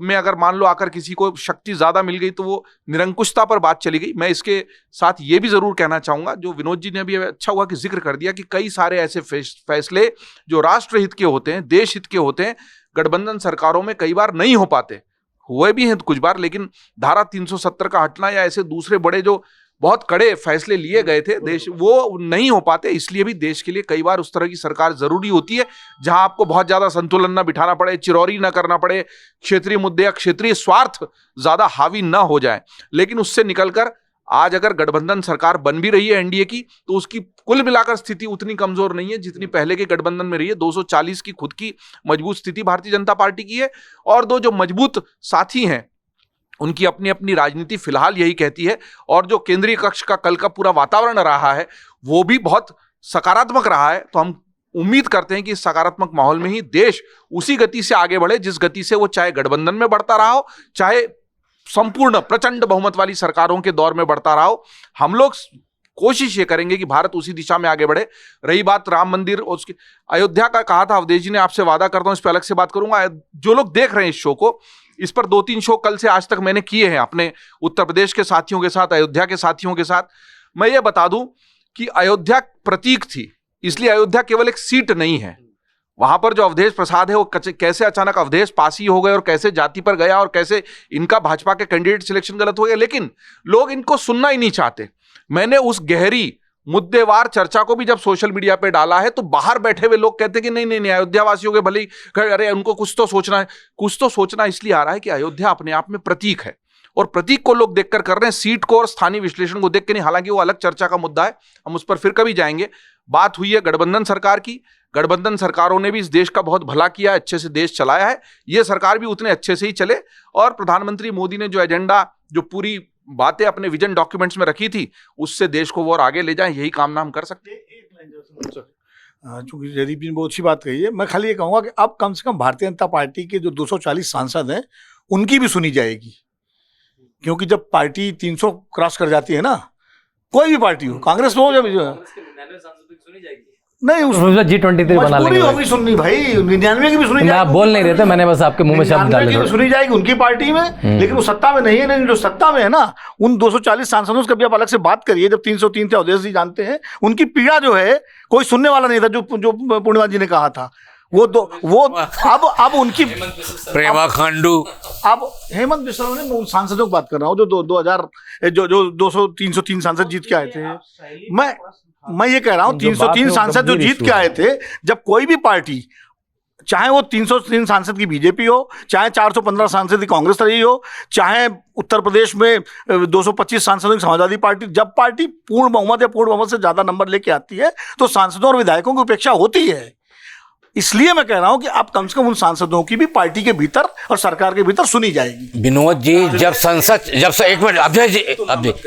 में अगर मान लो आकर किसी को शक्ति ज्यादा मिल गई तो वो निरंकुशता पर बात चली गई। मैं इसके साथ ये भी जरूर कहना चाहूंगा, जो विनोद जी ने भी अच्छा हुआ कि जिक्र कर दिया, कि कई सारे ऐसे फैसले जो राष्ट्रहित के होते हैं, देश हित के होते हैं, गठबंधन सरकारों में कई बार नहीं हो पाते, हुए भी हैं कुछ बार, लेकिन धारा 370 का हटना या ऐसे दूसरे बड़े जो बहुत कड़े फैसले लिए गए थे देश, वो नहीं हो पाते। इसलिए भी देश के लिए कई बार उस तरह की सरकार जरूरी होती है जहां आपको बहुत ज्यादा संतुलन ना बिठाना पड़े, चिरौरी ना करना पड़े, क्षेत्रीय मुद्दे या क्षेत्रीय स्वार्थ ज्यादा हावी ना हो जाए। लेकिन उससे निकलकर आज अगर गठबंधन सरकार बन भी रही है एनडीए की, तो उसकी कुल मिलाकर स्थिति उतनी कमजोर नहीं है जितनी पहले के गठबंधन में रही है। 240 की खुद की मजबूत स्थिति भारतीय जनता पार्टी की है, और 2 जो मजबूत साथी हैं उनकी अपनी अपनी राजनीति फिलहाल यही कहती है, और जो केंद्रीय कक्ष का कल का पूरा वातावरण रहा है वो भी बहुत सकारात्मक रहा है। तो हम उम्मीद करते हैं कि इस सकारात्मक माहौल में ही देश उसी गति से आगे बढ़े जिस गति से वो चाहे गठबंधन में बढ़ता रहा हो, चाहे संपूर्ण प्रचंड बहुमत वाली सरकारों के दौर में बढ़ता रहा हो। हम लोग कोशिश ये करेंगे कि भारत उसी दिशा में आगे बढ़े। रही बात राम मंदिर और उसकी अयोध्या का, कहा था अवधेश जी ने, आपसे वादा करता हूं इस पर अलग से बात करूंगा। जो लोग देख रहे हैं इस शो को, इस पर 2-3 शो कल से आज तक मैंने किए हैं अपने उत्तर प्रदेश के साथियों के साथ, अयोध्या के साथियों के साथ। मैं ये बता दूं कि अयोध्या प्रतीक थी, इसलिए अयोध्या केवल एक सीट नहीं है। वहां पर जो अवधेश प्रसाद है वो कैसे अचानक अवधेश पासी हो गए और कैसे जाति पर गया और कैसे इनका भाजपा के कैंडिडेट सिलेक्शन गलत हो गया, लेकिन लोग इनको सुनना ही नहीं चाहते। मैंने उस गहरी मुद्देवार चर्चा को भी जब सोशल मीडिया पे डाला है तो बाहर बैठे हुए लोग कहते हैं कि नहीं अयोध्या वासियों के भले ही, अरे उनको कुछ तो सोचना है। कुछ तो सोचना इसलिए आ रहा है कि अयोध्या अपने आप में प्रतीक है, और प्रतीक को लोग देखकर कर रहे हैं, सीट को और स्थानीय विश्लेषण को देख के नहीं। हालांकि वो अलग चर्चा का मुद्दा है, हम उस पर फिर कभी जाएंगे। बात हुई है गठबंधन सरकार की। गठबंधन सरकारों ने भी इस देश का बहुत भला किया है, अच्छे से देश चलाया है। ये सरकार भी उतने अच्छे से ही चले, और प्रधानमंत्री मोदी ने जो एजेंडा, जो पूरी बातें अपने विजन डॉक्यूमेंट्स में रखी थी, उससे देश को वो और आगे ले जाएं, यही कामना हम कर सकते हैं। चूंकि जयदीप जी ने बहुत अच्छी बात कही है, मैं खाली ये कहूँगा कि अब कम से कम भारतीय जनता पार्टी के जो 240 सांसद हैं उनकी भी सुनी जाएगी, क्योंकि जब पार्टी 300 क्रॉस कर जाती है ना, कोई भी पार्टी हो, कांग्रेस हो जब नहीं G23 बना लेंगे, होगी सुननी भाई, 99 की भी सुनी जाएगी। आप बोल नहीं रहे थे, मैंने बस आपके मुंह में शब्द डाले थे। सुनी जाएगी उनकी पार्टी में, लेकिन वो सत्ता में नहीं है। लेकिन जो सत्ता में है ना, उन 240 सांसदों से कभी आप अलग से बात करिए। जब 303 थे, अवधेश जी जानते हैं, उनकी पीड़ा जो है कोई सुनने वाला नहीं था। जो पूर्णिमा जी ने कहा था, वो अब उनकी प्रेमा खांडू, अब हेमंत बिश्रा ने, उन सांसदों की बात कर रहा हूँ जो 2000 जो 200-303 सांसद जीत के आए थे। मैं ये कह रहा हूँ 303 सांसद जो जीत के आए थे, जब कोई भी पार्टी, चाहे वो 303 सांसद की बीजेपी हो, चाहे 415 सांसद की कांग्रेस रही हो, चाहे उत्तर प्रदेश में 225 सांसदों की समाजवादी पार्टी, जब पार्टी पूर्ण बहुमत या पूर्ण बहुमत से ज्यादा नंबर लेके आती है तो सांसदों और विधायकों की उपेक्षा होती है। इसलिए मैं कह रहा हूं कि अब कम से कम उन सांसदों की भी पार्टी के भीतर और सरकार के भीतर सुनी जाएगी। विनोद जी, जब संसद, एक मिनट, अभय जी,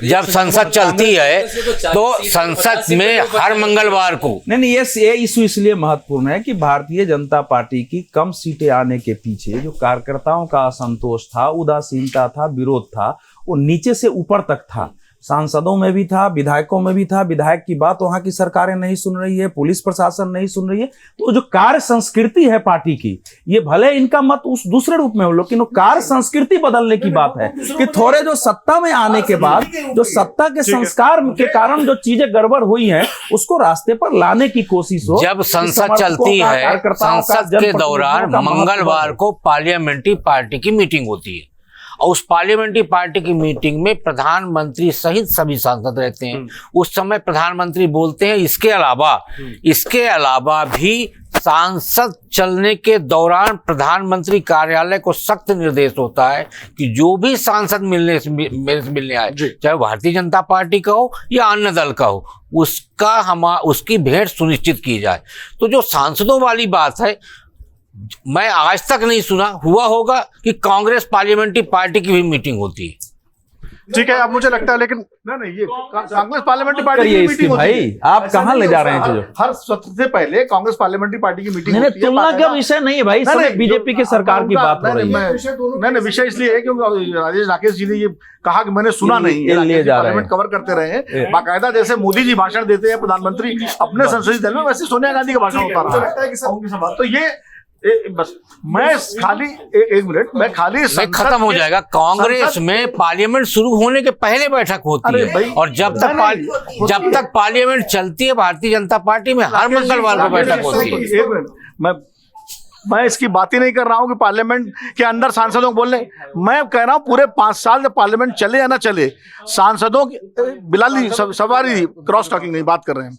जब संसद चलती है तो संसद में हर मंगलवार को, नहीं, ये इशू इसलिए महत्वपूर्ण है कि भारतीय जनता पार्टी की कम सीटें आने के पीछे जो कार्यकर्ताओं का असंतोष था, उदासीनता था, विरोध था, वो नीचे से ऊपर तक था। सांसदों में भी था, विधायकों में भी था। विधायक की बात वहां की सरकारें नहीं सुन रही है, पुलिस प्रशासन नहीं सुन रही है। तो जो कार्य संस्कृति है पार्टी की, ये भले इनका मत उस दूसरे रूप में हो, लेकिन वो कार्य संस्कृति बदलने की बात है कि थोड़े जो सत्ता में आने के बाद जो सत्ता के संस्कार के कारण जो चीजें गड़बड़ हुई हैं, उसको रास्ते पर लाने की कोशिश हो। जब संसद चलती है, संसद के दौरान मंगलवार को पार्लियामेंट्री पार्टी की मीटिंग होती है और उस पार्लियामेंट्री पार्टी की मीटिंग में प्रधानमंत्री सहित सभी सांसद रहते हैं। उस समय प्रधानमंत्री बोलते हैं, इसके अलावा भी सांसद चलने के दौरान प्रधानमंत्री कार्यालय को सख्त निर्देश होता है कि जो भी सांसद मेरे से मिलने आए, चाहे भारतीय जनता पार्टी का हो या अन्य दल का हो, उसकी भेंट सुनिश्चित की जाए। तो जो सांसदों वाली बात है, मैं आज तक नहीं सुना, हुआ होगा कि कांग्रेस पार्लियामेंट्री पार्टी की भी मीटिंग होती है। ठीक है, अब मुझे लगता है, लेकिन नहीं, ये कांग्रेस पार्लियामेंट्री पार्टी की मीटिंग होती है। भाई, आप कहां ले जा रहे हैं चीजों? हर सत्र से पहले कांग्रेस पार्लियामेंट्री पार्टी की मीटिंग होती है। तुलना का विषय नहीं है भाई, सब बीजेपी की सरकार की बात हो रही है। नहीं, विषय इसलिए है क्योंकि राजेश राकेश जी ने ये कहा कि मैंने सुना नहीं, पार्लियामेंट कवर करते रहे हैं बाकायदा। जैसे मोदी जी भाषण देते हैं प्रधानमंत्री अपने संसदीय दल में, वैसे सोनिया गांधी का भाषण होता रहा है। तो ये बस मैं खाली एक मिनट, मैं खाली खत्म हो जाएगा। कांग्रेस में पार्लियामेंट शुरू होने के पहले बैठक होती है और जब तक पार्लियामेंट चलती है भारतीय जनता पार्टी में हर मंगलवार को बैठक होती है। एक मिनट, मैं इसकी बात ही नहीं कर रहा हूं कि पार्लियामेंट के अंदर सांसदों को बोलने, मैं कह रहा हूं पूरे 5 साल जब पार्लियामेंट चले या ना चले, सांसदों की बिलाली सवारी क्रॉस टॉकिंग नहीं बात कर रहे हैं।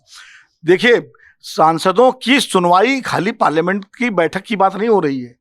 देखिए, सांसदों की सुनवाई खाली पार्लियामेंट की बैठक की बात नहीं हो रही है,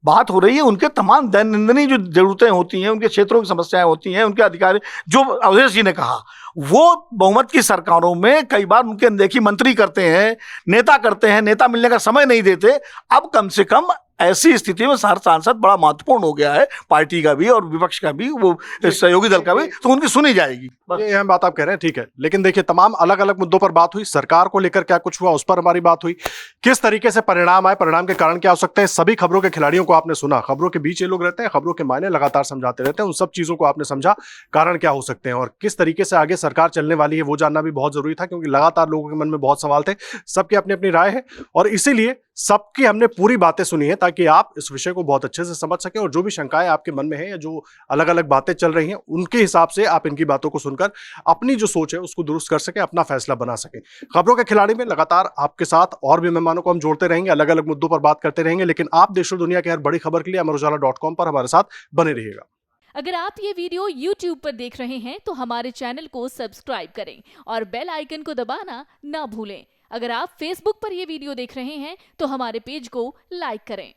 बात हो रही है उनके तमाम दैनंदिनी जो जरूरतें होती हैं, उनके क्षेत्रों की समस्याएं होती हैं, उनके अधिकारी, जो अवधेश जी ने कहा, वो बहुमत की सरकारों में कई बार उनके अनदेखी मंत्री करते हैं, नेता मिलने का समय नहीं देते। अब कम से कम ऐसी स्थिति में हर सांसद बड़ा महत्वपूर्ण हो गया है, पार्टी का भी और विपक्ष का भी, वो सहयोगी दल का भी, तो उनकी सुनी जाएगी। ये बात आप कह रहे हैं, ठीक है, लेकिन देखिए तमाम अलग अलग मुद्दों पर बात हुई, सरकार को लेकर क्या कुछ हुआ उस पर हमारी बात हुई, किस तरीके से परिणाम आए, परिणाम के कारण क्या हो सकते हैं, सभी खबरों के खिलाड़ियों को आपने सुना, खबरों के बीच ये लोग रहते हैं, खबरों के मायने लगातार समझाते रहते हैं, उन सब चीजों को आपने समझा, कारण क्या हो सकते हैं और किस तरीके से आगे सरकार चलने वाली है वो जानना भी बहुत जरूरी था, क्योंकि लगातार लोगों के मन में बहुत सवाल थे, सबकी अपनी अपनी राय है और इसीलिए सबकी हमने पूरी बातें सुनी है ताकि आप इस विषय को बहुत अच्छे से समझ सकें और जो भी शंकाएं आपके मन में है या जो अलग अलग बातें चल रही हैं उनके हिसाब से आप इनकी बातों को सुनकर अपनी जो सोच है उसको दुरुस्त कर सकें, अपना फैसला बना सकें। खबरों के खिलाड़ी में लगातार आपके साथ और भी मेहमानों को हम जोड़ते रहेंगे, अलग अलग मुद्दों पर बात करते रहेंगे, लेकिन आप देश और दुनिया की हर बड़ी खबर के लिए अमरउजाला.com पर हमारे साथ बने रहिएगा। अगर आप ये वीडियो YouTube पर देख रहे हैं तो हमारे चैनल को सब्सक्राइब करें और बेल आइकन को दबाना ना भूलें। अगर आप Facebook पर ये वीडियो देख रहे हैं तो हमारे पेज को लाइक करें।